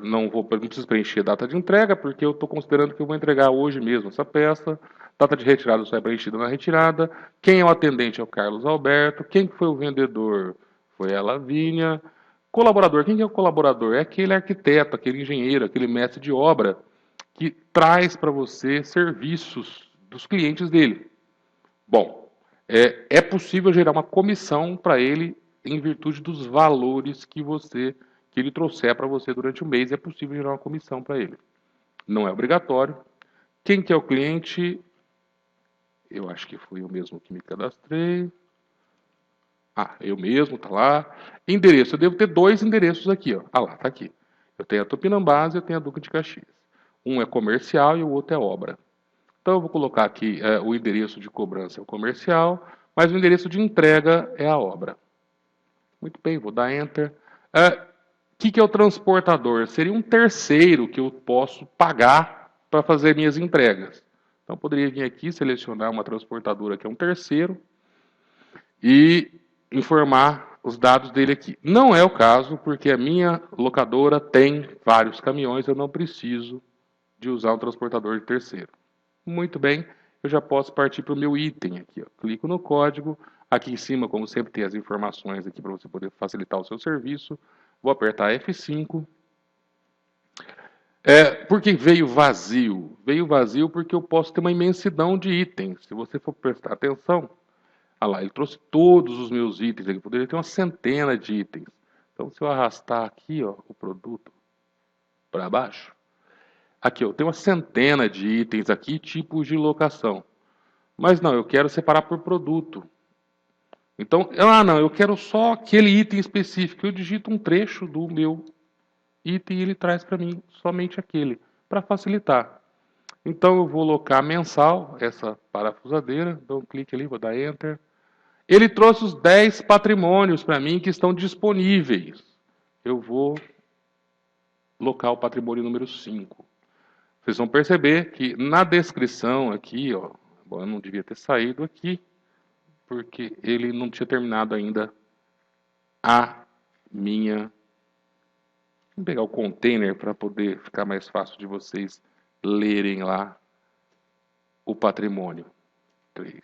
Não preciso preencher data de entrega, porque eu estou considerando que eu vou entregar hoje mesmo essa peça. Data de retirada só é preenchida na retirada. Quem é o atendente é o Carlos Alberto. Quem foi o vendedor foi a Lavínia. Colaborador, quem é o colaborador? É aquele arquiteto, aquele engenheiro, aquele mestre de obra que traz para você serviços dos clientes dele. Bom, é possível gerar uma comissão para ele em virtude dos valores que ele trouxer para você durante o mês, é possível gerar uma comissão para ele. Não é obrigatório. Quem que é o cliente? Eu acho que fui eu mesmo que me cadastrei. Eu mesmo, tá lá. Endereço, eu devo ter dois endereços aqui, ó. Lá, tá aqui. Eu tenho a Tupinambás e eu tenho a Duque de Caxias. Um é comercial e o outro é obra. Então eu vou colocar aqui o endereço de cobrança é o comercial, mas o endereço de entrega é a obra. Muito bem, vou dar Enter. Que é o transportador? Seria um terceiro que eu posso pagar para fazer minhas entregas. Então, eu poderia vir aqui, selecionar uma transportadora que é um terceiro e informar os dados dele aqui. Não é o caso, porque a minha locadora tem vários caminhões, eu não preciso de usar um transportador de terceiro. Muito bem, eu já posso partir para o meu item aqui. Ó. Clico no código, aqui em cima, como sempre, tem as informações aqui para você poder facilitar o seu serviço. Vou apertar F5. Por que veio vazio? Veio vazio porque eu posso ter uma imensidão de itens. Se você for prestar atenção, lá, ele trouxe todos os meus itens. Ele poderia ter uma centena de itens. Então, se eu arrastar aqui, ó, o produto para baixo, aqui eu tenho uma centena de itens aqui, tipos de locação. Mas não, eu quero separar por produto. Então, não, eu quero só aquele item específico. Eu digito um trecho do meu item e ele traz para mim somente aquele, para facilitar. Então, eu vou locar mensal, essa parafusadeira. Dou um clique ali, vou dar Enter. Ele trouxe os 10 patrimônios para mim que estão disponíveis. Eu vou locar o patrimônio número 5. Vocês vão perceber que na descrição aqui, ó, bom, eu não devia ter saído aqui, porque ele não tinha terminado ainda a minha... Vou pegar o container para poder ficar mais fácil de vocês lerem lá o patrimônio. 3.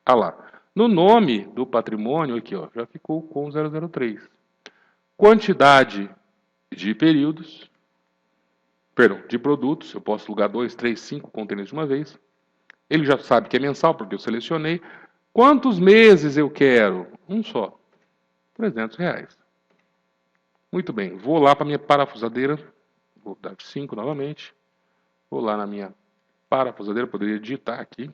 Lá. No nome do patrimônio, aqui, ó, já ficou com 003. Quantidade de períodos, perdão, de produtos, eu posso alugar 2, 3, 5 containers de uma vez. Ele já sabe que é mensal, porque eu selecionei. Quantos meses eu quero? Um só. R$300. Muito bem, vou lá para a minha parafusadeira. Vou dar 5 novamente. Vou lá na minha parafusadeira, poderia digitar aqui.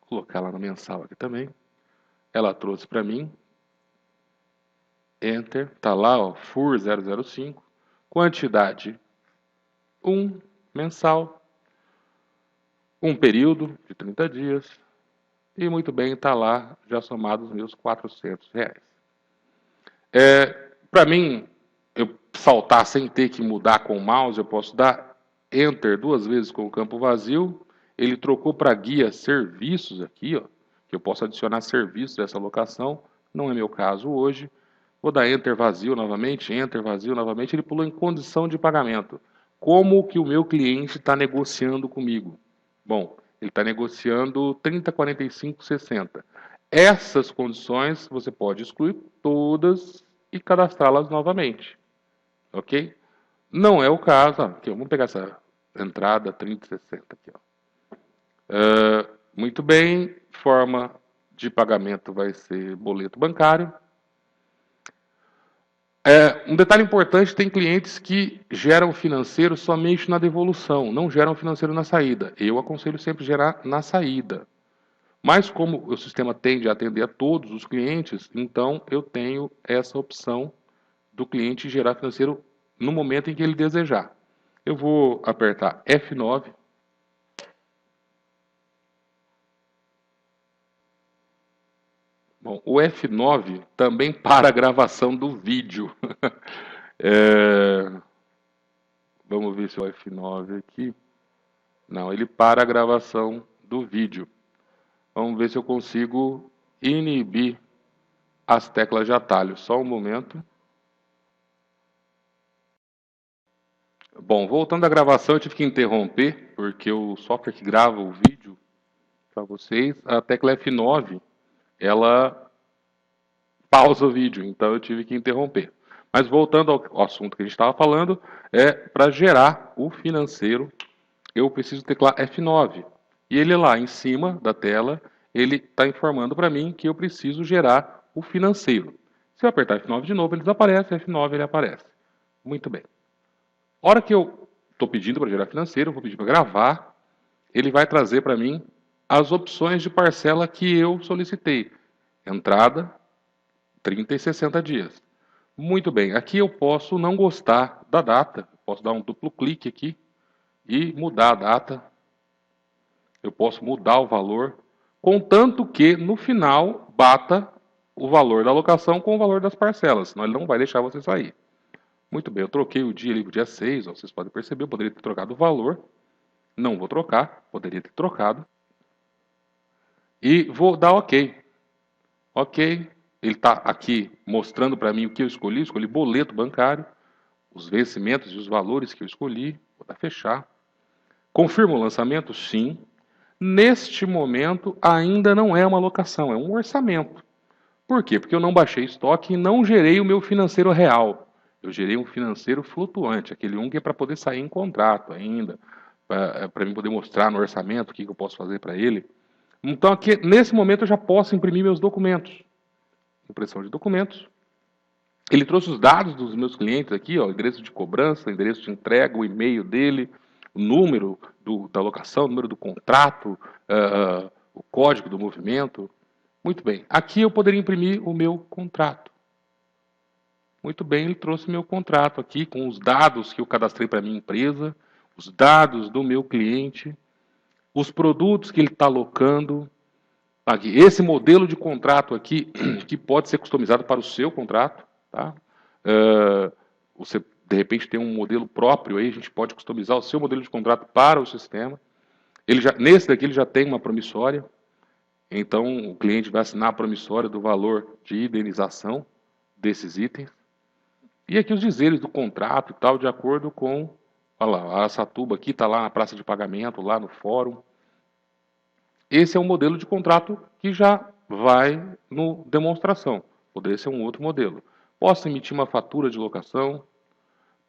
Colocar lá no mensal aqui também. Ela trouxe para mim. Enter, tá lá, ó, FUR 005. Quantidade 1 mensal. Um período de 30 dias. E muito bem, está lá, já somado os meus R$400. Para mim, eu saltar sem ter que mudar com o mouse, eu posso dar Enter 2 vezes com o campo vazio. Ele trocou para guia serviços aqui, ó, que eu posso adicionar serviços dessa locação. Não é meu caso hoje. Vou dar Enter vazio novamente, Enter vazio novamente. Ele pulou em condição de pagamento. Como que o meu cliente está negociando comigo? Bom, ele está negociando 30, 45, 60. Essas condições você pode excluir todas e cadastrá-las novamente. Ok? Não é o caso. Aqui, vamos pegar entrada 30,60 aqui, ó. Muito bem, forma de pagamento vai ser boleto bancário. Um detalhe importante, tem clientes que geram financeiro somente na devolução, não geram financeiro na saída. Eu aconselho sempre gerar na saída. Mas como o sistema tende a atender a todos os clientes, então eu tenho essa opção do cliente gerar financeiro no momento em que ele desejar. Eu vou apertar F9. Bom, o F9 também para a gravação do vídeo. Vamos ver se é o F9 aqui. Não, ele para a gravação do vídeo. Vamos ver se eu consigo inibir as teclas de atalho. Só um momento. Bom, voltando à gravação, eu tive que interromper, porque o software que grava o vídeo para vocês, a tecla F9, ela pausa o vídeo, então eu tive que interromper. Mas voltando ao assunto que a gente estava falando, para gerar o financeiro, eu preciso teclar F9. E ele lá em cima da tela, ele está informando para mim que eu preciso gerar o financeiro. Se eu apertar F9 de novo, ele desaparece, F9 ele aparece. Muito bem. A hora que eu estou pedindo para gerar financeiro, eu vou pedir para gravar, ele vai trazer para mim as opções de parcela que eu solicitei. Entrada, 30 e 60 dias. Muito bem, aqui eu posso não gostar da data, posso dar um duplo clique aqui e mudar a data. Eu posso mudar o valor, contanto que no final bata o valor da alocação com o valor das parcelas, senão ele não vai deixar você sair. Muito bem, eu troquei o dia ali para o dia 6, ó, vocês podem perceber, eu poderia ter trocado o valor, não vou trocar, poderia ter trocado. E vou dar OK. OK, ele está aqui mostrando para mim o que eu escolhi boleto bancário, os vencimentos e os valores que eu escolhi, vou dar fechar. Confirma o lançamento? Sim. Neste momento ainda não é uma alocação, é um orçamento. Por quê? Porque eu não baixei estoque e não gerei o meu financeiro real. Eu gerei um financeiro flutuante, aquele um que é para poder sair em contrato ainda, para mim poder mostrar no orçamento o que eu posso fazer para ele. Então aqui, nesse momento eu já posso imprimir meus documentos. Impressão de documentos. Ele trouxe os dados dos meus clientes aqui, ó, endereço de cobrança, endereço de entrega, o e-mail dele, o número da locação, o número do contrato, o código do movimento. Muito bem. Aqui eu poderia imprimir o meu contrato. Muito bem, ele trouxe meu contrato aqui com os dados que eu cadastrei para a minha empresa, os dados do meu cliente, os produtos que ele está alocando. Aqui, esse modelo de contrato aqui, que pode ser customizado para o seu contrato. Tá? Você, de repente, tem um modelo próprio aí, a gente pode customizar o seu modelo de contrato para o sistema. Nesse daqui ele já tem uma promissória, então o cliente vai assinar a promissória do valor de indenização desses itens. E aqui os dizeres do contrato e tal, de acordo com... Olha lá, a Araçatuba aqui está lá na praça de pagamento, lá no fórum. Esse é um modelo de contrato que já vai no demonstração. Poderia ser um outro modelo. Posso emitir uma fatura de locação.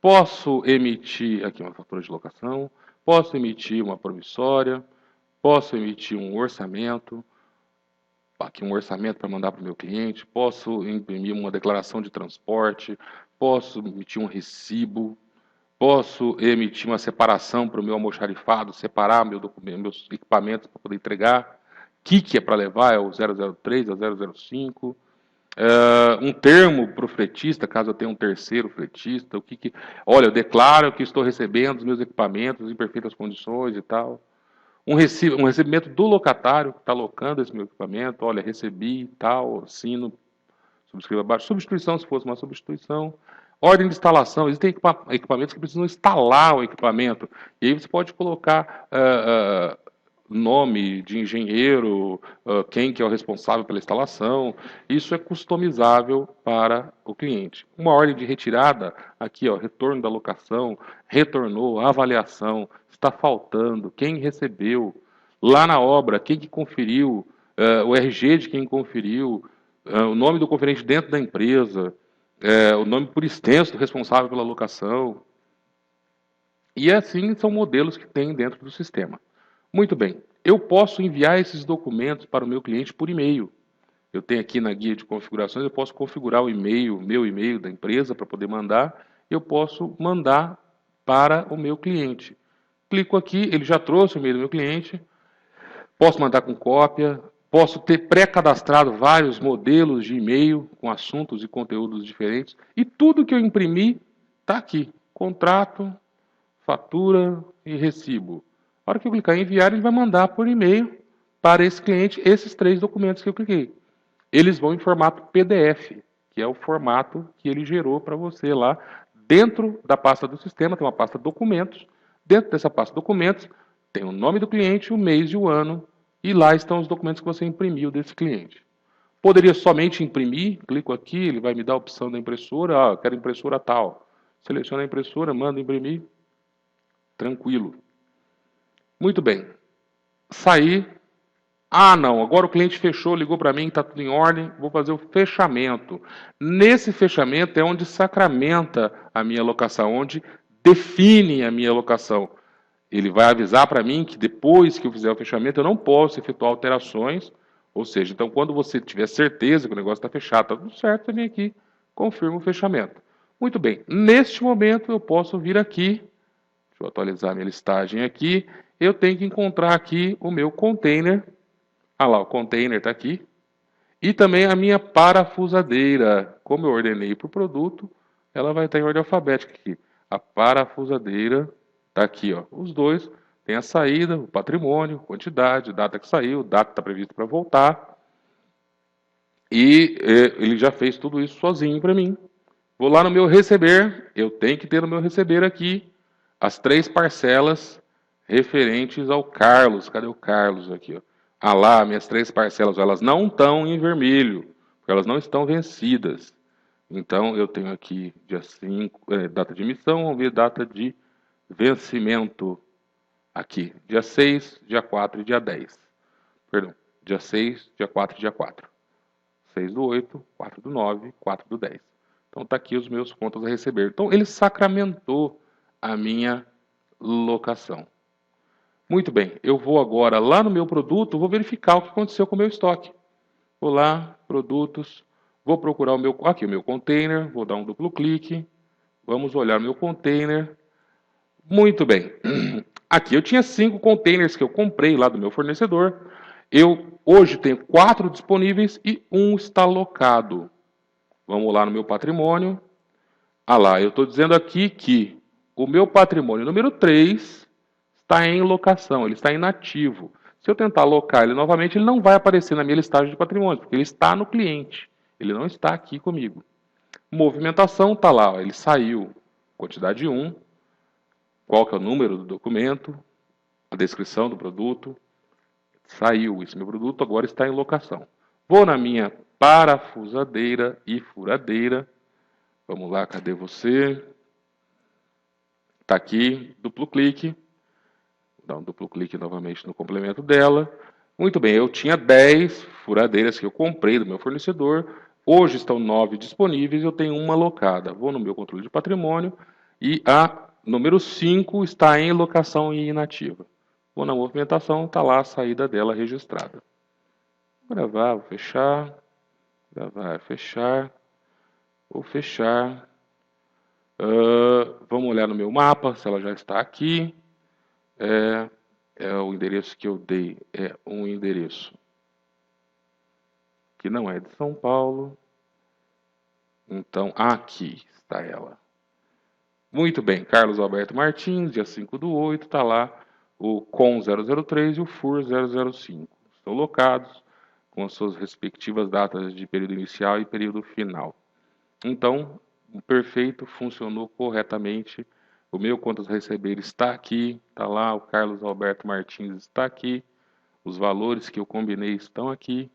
Posso emitir aqui uma fatura de locação. Posso emitir uma promissória. Posso emitir um orçamento. Aqui um orçamento para mandar para o meu cliente. Posso imprimir uma declaração de transporte. Posso emitir um recibo. Posso emitir uma separação para o meu almoxarifado, separar meus equipamentos para poder entregar. Que é para levar é o 003, é o 005. Um termo para o fretista, caso eu tenha um terceiro fretista. Olha, eu declaro que estou recebendo os meus equipamentos em perfeitas condições e tal. Um recebimento do locatário que está alocando esse meu equipamento. Olha, recebi e tal, assino, subscreva abaixo. Substituição, se fosse uma substituição. Ordem de instalação. Existem equipamentos que precisam instalar o equipamento. E aí você pode colocar nome de engenheiro, quem que é o responsável pela instalação. Isso é customizável para o cliente. Uma ordem de retirada, aqui, ó, retorno da locação, retornou, avaliação, está faltando, quem recebeu. Lá na obra, quem que conferiu, o RG de quem conferiu, o nome do conferente dentro da empresa, o nome por extenso do responsável pela locação. E assim são modelos que tem dentro do sistema. Muito bem, eu posso enviar esses documentos para o meu cliente por e-mail. Eu tenho aqui na guia de configurações, eu posso configurar o e-mail, meu e-mail da empresa para poder mandar. Eu posso mandar para o meu cliente. Clico aqui, ele já trouxe o e-mail do meu cliente. Posso mandar com cópia. Posso ter pré-cadastrado vários modelos de e-mail com assuntos e conteúdos diferentes. E tudo que eu imprimi está aqui. Contrato, fatura e recibo. A hora que eu clicar em enviar, ele vai mandar por e-mail para esse cliente esses 3 documentos que eu cliquei. Eles vão em formato PDF, que é o formato que ele gerou para você lá. Dentro da pasta do sistema tem uma pasta documentos. Dentro dessa pasta documentos tem o nome do cliente, o mês e o ano. E lá estão os documentos que você imprimiu desse cliente. Poderia somente imprimir, clico aqui, ele vai me dar a opção da impressora. Ah, quero impressora tal. Seleciona a impressora, manda imprimir. Tranquilo. Muito bem. Saí. Ah, não, agora o cliente fechou, ligou para mim, está tudo em ordem, vou fazer o fechamento. Nesse fechamento é onde sacramenta a minha locação, onde define a minha locação. Ele vai avisar para mim que depois que eu fizer o fechamento eu não posso efetuar alterações, ou seja, então quando você tiver certeza que o negócio está fechado, está tudo certo, você vem aqui, confirma o fechamento. Muito bem, neste momento eu posso vir aqui, deixa eu atualizar minha listagem aqui, eu tenho que encontrar aqui o meu container. Ah lá, o container está aqui. E também a minha parafusadeira. Como eu ordenei para o produto, ela vai estar em ordem alfabética aqui. A parafusadeira está aqui, ó. Os dois tem a saída, o patrimônio, quantidade, data que saiu, data que está prevista para voltar. E ele já fez tudo isso sozinho para mim. Vou lá no meu receber, eu tenho que ter no meu receber aqui as 3 parcelas referentes ao Carlos. Cadê o Carlos aqui? Ó? Ah lá, minhas 3 parcelas, elas não estão em vermelho, porque elas não estão vencidas. Então eu tenho aqui dia 5, data de emissão, vamos ver data de vencimento aqui, dia 6, dia 4 e dia 10. Perdão, dia 6, dia 4 e dia 4. 6 do 8, 4 do 9, 4 do 10. Então está aqui os meus contas a receber. Então ele sacramentou a minha locação. Muito bem, eu vou agora lá no meu produto, vou verificar o que aconteceu com o meu estoque. Vou lá, produtos, vou procurar aqui o meu container, vou dar um duplo clique, vamos olhar o meu container. Muito bem, aqui eu tinha 5 containers que eu comprei lá do meu fornecedor. Eu hoje tenho 4 disponíveis e 1 está locado. Vamos lá no meu patrimônio. Ah lá, eu estou dizendo aqui que o meu patrimônio número 3 está em locação, ele está inativo. Se eu tentar alocar ele novamente, ele não vai aparecer na minha listagem de patrimônio, porque ele está no cliente, ele não está aqui comigo. Movimentação está lá, ó, ele saiu, quantidade 1, qual que é o número do documento, a descrição do produto, saiu, esse meu produto agora está em locação. Vou na minha parafusadeira e furadeira, vamos lá, cadê você? Está aqui, duplo clique. Vou dar um duplo clique novamente no complemento dela. Muito bem, eu tinha 10 furadeiras que eu comprei do meu fornecedor. Hoje estão 9 disponíveis, eu tenho uma alocada. Vou no meu controle de patrimônio e a número 5 está em locação e inativa. Vou na movimentação, está lá a saída dela registrada. Vou gravar, vou fechar. Gravar, fechar. Vou fechar. Vamos olhar no meu mapa, se ela já está aqui. O endereço que eu dei é um endereço que não é de São Paulo. Então, aqui está ela. Muito bem, Carlos Alberto Martins, dia 5 do 8, está lá o COM 003 e o FUR 005. Estão locados com as suas respectivas datas de período inicial e período final. Então, o perfeito funcionou corretamente. O meu contas a receber está aqui, está lá, o Carlos Alberto Martins está aqui, os valores que eu combinei estão aqui.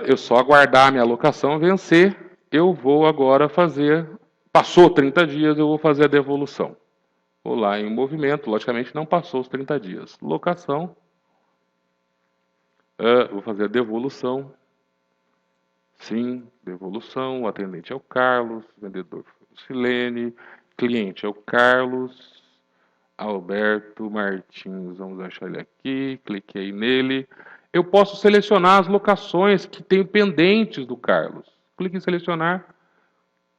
Eu só aguardar a minha alocação vencer, eu vou agora fazer, passou 30 dias, eu vou fazer a devolução. Vou lá em movimento, logicamente não passou os 30 dias. Locação, vou fazer a devolução. Sim, devolução, o atendente é o Carlos, vendedor foi o Silene, cliente é o Carlos Alberto Martins. Vamos achar ele aqui. Cliquei nele. Eu posso selecionar as locações que tenho pendentes do Carlos. Clique em selecionar.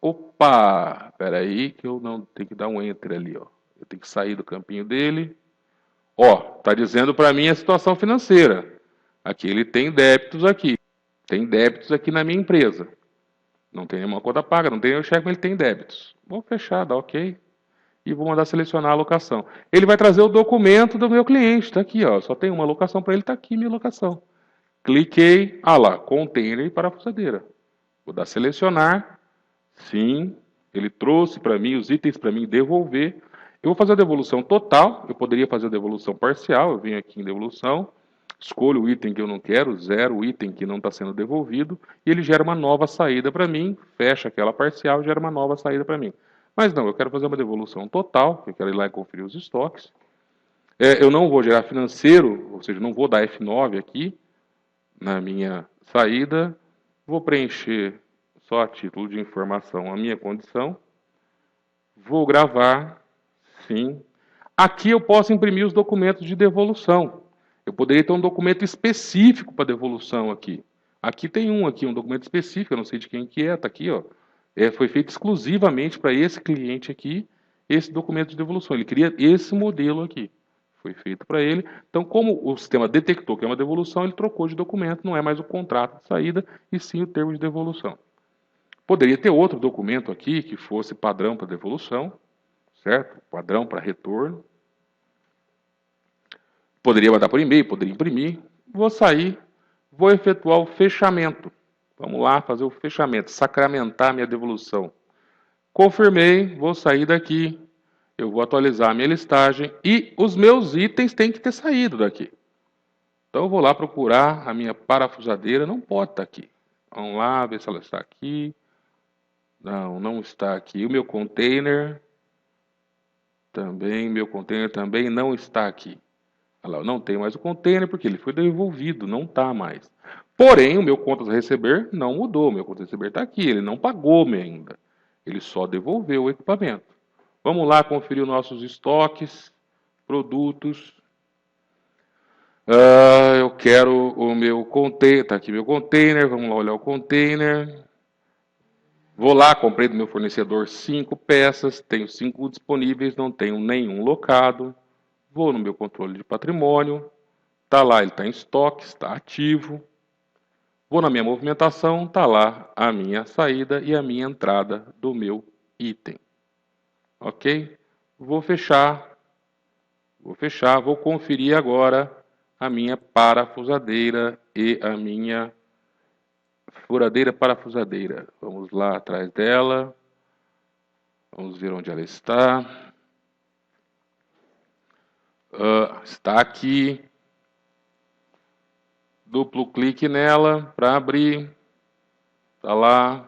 Opa! Espera aí que eu não tenho que dar um enter ali, ó. Eu tenho que sair do campinho dele. Ó, tá dizendo para mim a situação financeira. Aqui ele tem débitos aqui. Tem débitos aqui na minha empresa. Não tem nenhuma conta paga, não tem nenhum cheque, mas ele tem débitos. Vou fechar, dar OK. E vou mandar selecionar a locação. Ele vai trazer o documento do meu cliente. Está aqui, ó. Só tem uma locação para ele, está aqui minha locação. Cliquei, ah lá, container e parafusadeira. Vou dar selecionar. Sim, ele trouxe para mim os itens para mim devolver. Eu vou fazer a devolução total. Eu poderia fazer a devolução parcial. Eu venho aqui em devolução. Escolho o item que eu não quero, zero o item que não está sendo devolvido, e ele gera uma nova saída para mim, fecha aquela parcial, gera uma nova saída para mim. Mas não, eu quero fazer uma devolução total, eu quero ir lá e conferir os estoques. Eu não vou gerar financeiro, ou seja, não vou dar F9 aqui na minha saída, vou preencher só a título de informação a minha condição, vou gravar, sim. Aqui eu posso imprimir os documentos de devolução. Eu poderia ter um documento específico para devolução aqui. Aqui tem um documento específico, eu não sei de quem que é, está aqui, ó. Foi feito exclusivamente para esse cliente aqui, esse documento de devolução. Ele queria esse modelo aqui. Foi feito para ele. Então, como o sistema detectou que é uma devolução, ele trocou de documento, não é mais o contrato de saída, e sim o termo de devolução. Poderia ter outro documento aqui que fosse padrão para devolução, certo? Padrão para retorno. Poderia mandar por e-mail, poderia imprimir. Vou sair, vou efetuar o fechamento. Vamos lá fazer o fechamento, sacramentar a minha devolução. Confirmei, vou sair daqui. Eu vou atualizar a minha listagem e os meus itens têm que ter saído daqui. Então eu vou lá procurar a minha parafusadeira, não pode estar aqui. Vamos lá, ver se ela está aqui. Não, não está aqui. O meu container também não está aqui. Olha lá, não tem mais o container porque ele foi devolvido, não está mais. Porém, o meu contas a receber não mudou. O meu contas a receber está aqui, ele não pagou-me ainda. Ele só devolveu o equipamento. Vamos lá conferir os nossos estoques, produtos. Eu quero o meu container, está aqui meu container, vamos lá olhar o container. Vou lá, comprei do meu fornecedor 5 peças, tenho 5 disponíveis, não tenho nenhum locado. Vou no meu controle de patrimônio, está lá, ele está em estoque, está ativo. Vou na minha movimentação, está lá a minha saída e a minha entrada do meu item. Ok? Vou fechar, vou conferir agora a minha parafusadeira e a minha furadeira parafusadeira. Vamos lá atrás dela. Vamos ver onde ela está. Está aqui. Duplo clique nela para abrir. Está lá.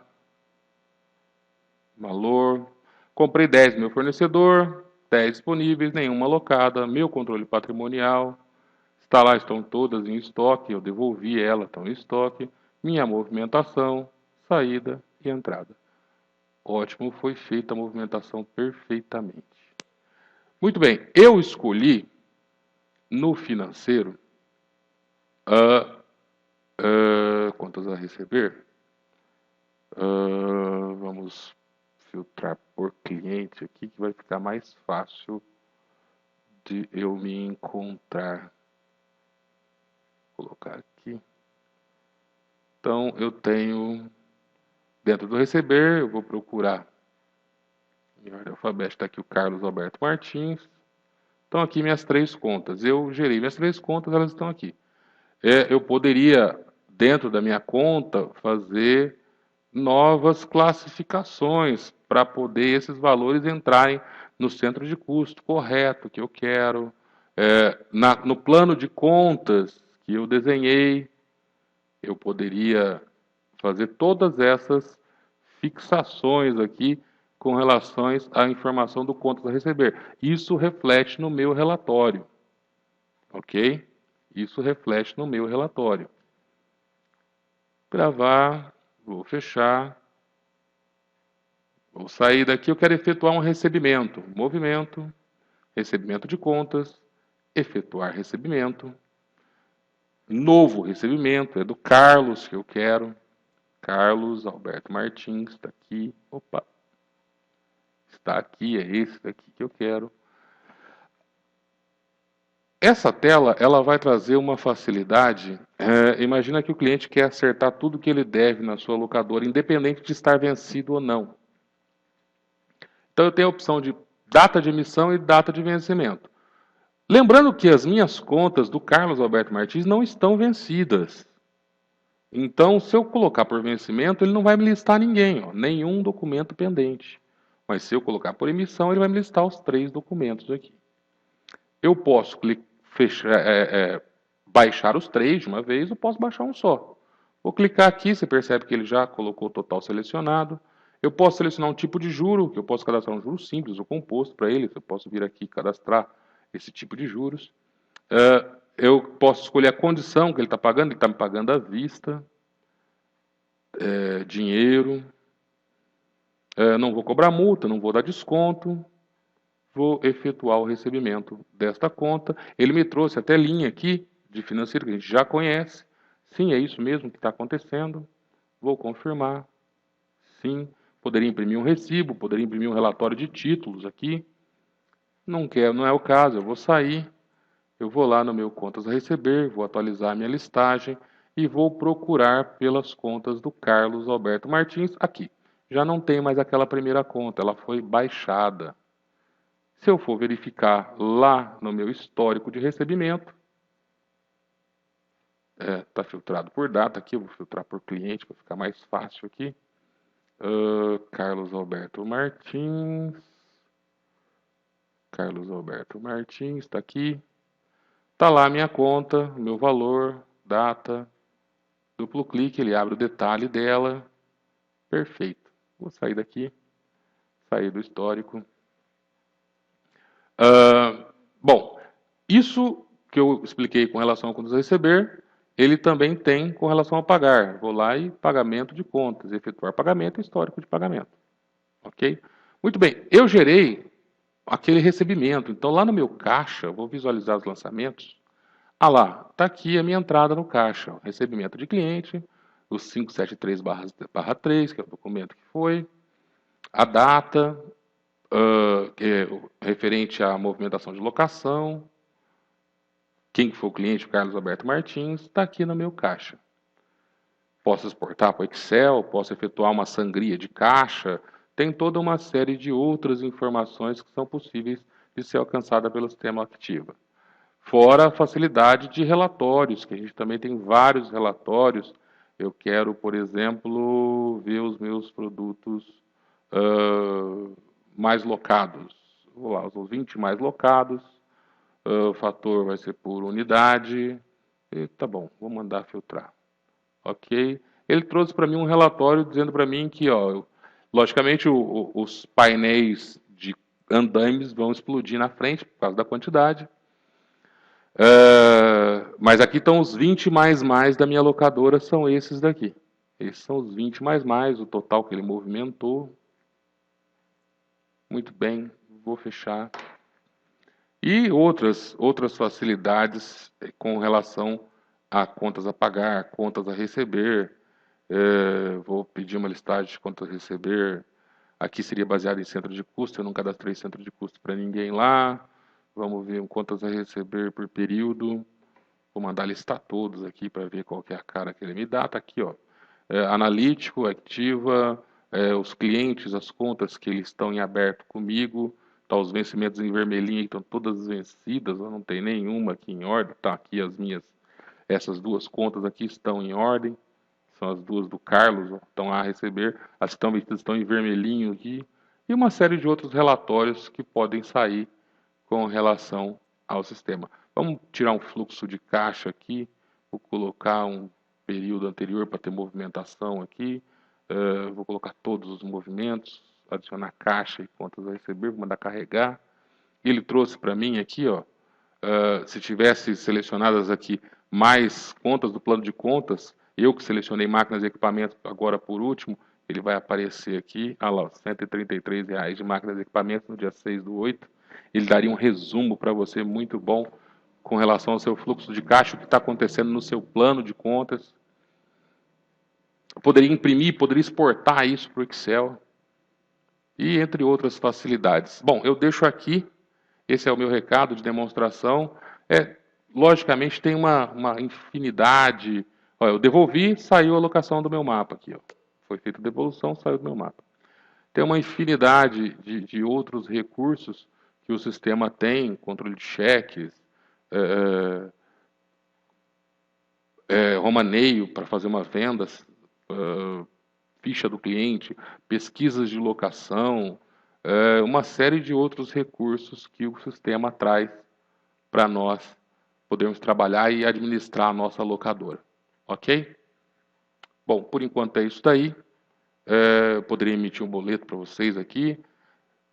Valor. Comprei 10 no meu fornecedor. 10 disponíveis, nenhuma alocada. Meu controle patrimonial. Está lá, estão todas em estoque. Eu devolvi ela, estão em estoque. Minha movimentação, saída e entrada. Ótimo, foi feita a movimentação perfeitamente. Muito bem, eu escolhi no financeiro contas a receber. Vamos filtrar por cliente aqui que vai ficar mais fácil de eu me encontrar. Vou colocar aqui. Então eu tenho dentro do receber, eu vou procurar em ordem alfabética, está aqui o Carlos Alberto Martins. Estão aqui minhas 3 contas. Eu gerei minhas 3 contas, elas estão aqui. Eu poderia, dentro da minha conta, fazer novas classificações para poder esses valores entrarem no centro de custo correto que eu quero. No plano de contas que eu desenhei, eu poderia fazer todas essas fixações aqui com relações à informação do contas a receber. Isso reflete no meu relatório. Ok? Isso reflete no meu relatório. Gravar, vou fechar. Vou sair daqui, eu quero efetuar um recebimento. Movimento, recebimento de contas, efetuar recebimento. Novo recebimento, é do Carlos que eu quero. Carlos Alberto Martins, está aqui. Opa, está aqui, é esse daqui que eu quero. Essa tela, ela vai trazer uma facilidade. Imagina que o cliente quer acertar tudo que ele deve na sua locadora, independente de estar vencido ou não. Então eu tenho a opção de data de emissão e data de vencimento. Lembrando que as minhas contas do Carlos Alberto Martins não estão vencidas. Então, se eu colocar por vencimento, ele não vai me listar ninguém, ó, nenhum documento pendente. Mas se eu colocar por emissão, ele vai me listar os 3 documentos aqui. Eu posso baixar os 3 de uma vez, ou posso baixar um só. Vou clicar aqui, você percebe que ele já colocou o total selecionado. Eu posso selecionar um tipo de juro, que eu posso cadastrar um juro simples ou composto para ele. Eu posso vir aqui e cadastrar esse tipo de juros. Eu posso escolher a condição que ele está pagando. Ele está me pagando à vista, dinheiro. Não vou cobrar multa, não vou dar desconto. Vou efetuar o recebimento desta conta. Ele me trouxe até linha aqui de financeiro que a gente já conhece. Sim, é isso mesmo que está acontecendo. Vou confirmar. Sim, poderia imprimir um recibo, poderia imprimir um relatório de títulos aqui. Não quero, não é o caso. Eu vou sair. Eu vou lá no meu contas a receber, vou atualizar a minha listagem e vou procurar pelas contas do Carlos Alberto Martins aqui. Já não tem mais aquela primeira conta, ela foi baixada. Se eu for verificar lá no meu histórico de recebimento, está filtrado por data aqui, eu vou filtrar por cliente para ficar mais fácil aqui. Carlos Alberto Martins. Carlos Alberto Martins, está aqui. Está lá a minha conta, meu valor, data. Duplo clique, ele abre o detalhe dela. Perfeito. Vou sair daqui, sair do histórico. Bom, isso que eu expliquei com relação a contas a receber, ele também tem com relação a pagar. Vou lá e pagamento de contas, efetuar pagamento e histórico de pagamento. Ok? Muito bem, eu gerei aquele recebimento. Então, lá no meu caixa, vou visualizar os lançamentos. Ah lá, está aqui a minha entrada no caixa. Recebimento de cliente, o 573/3, que é o documento que foi. A data, referente à movimentação de locação. Quem foi o cliente, o Carlos Alberto Martins, está aqui no meu caixa. Posso exportar para o Excel, posso efetuar uma sangria de caixa. Tem toda uma série de outras informações que são possíveis de ser alcançada pelo sistema Activa. Fora a facilidade de relatórios, que a gente também tem vários relatórios. Eu quero, por exemplo, ver os meus produtos mais locados. Vou lá, os 20 mais locados. O fator vai ser por unidade. E tá bom, vou mandar filtrar. Ok? Ele trouxe para mim um relatório dizendo para mim que, ó, logicamente, os painéis de andaimes vão explodir na frente por causa da quantidade. Mas aqui estão os 20 mais da minha locadora, são esses daqui. Esses são os 20 mais, o total que ele movimentou. Muito bem, vou fechar. E outras facilidades com relação a contas a pagar, contas a receber. Vou pedir uma listagem de contas a receber. Aqui seria baseado em centro de custo, eu não cadastrei centro de custo para ninguém lá. Vamos ver contas a receber por período. Vou mandar listar todos aqui para ver qual que é a cara que ele me dá. Está aqui, ó. Analítico, Activa, os clientes, as contas que eles estão em aberto comigo. Tá, os vencimentos em vermelhinho estão todas vencidas, não tem nenhuma aqui em ordem. Tá aqui essas duas contas aqui estão em ordem. São as duas do Carlos, ó, estão a receber. As que estão vencidas estão em vermelhinho aqui. E uma série de outros relatórios que podem sair com relação ao sistema. Vamos tirar um fluxo de caixa aqui. Vou colocar um período anterior para ter movimentação aqui. Vou colocar todos os movimentos, adicionar caixa e contas a receber, vou mandar carregar. Ele trouxe para mim aqui, ó, se tivesse selecionadas aqui mais contas do plano de contas, eu que selecionei máquinas e equipamentos agora por último, Ele vai aparecer aqui, olha lá, R$ 133 de máquinas e equipamentos no dia 6/8. Ele daria um resumo para você muito bom com relação ao seu fluxo de caixa, o que está acontecendo no seu plano de contas. Eu poderia imprimir, poderia exportar isso para o Excel e entre outras facilidades. Bom, eu deixo aqui, esse é o meu recado de demonstração. Logicamente tem uma infinidade. Olha, eu devolvi, saiu a alocação do meu mapa aqui. Ó. Foi feita a devolução, saiu do meu mapa. Tem uma infinidade de outros recursos que o sistema tem, controle de cheques, romaneio para fazer uma venda, ficha do cliente, pesquisas de locação, uma série de outros recursos que o sistema traz para nós podermos trabalhar e administrar a nossa locadora. Ok? Bom, por enquanto é isso daí. Poderia emitir um boleto para vocês aqui.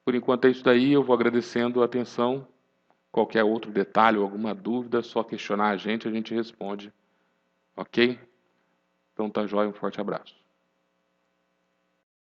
Por enquanto é isso daí. Eu vou agradecendo a atenção. Qualquer outro detalhe ou alguma dúvida, só questionar a gente responde. Ok? Então tá jóia, um forte abraço.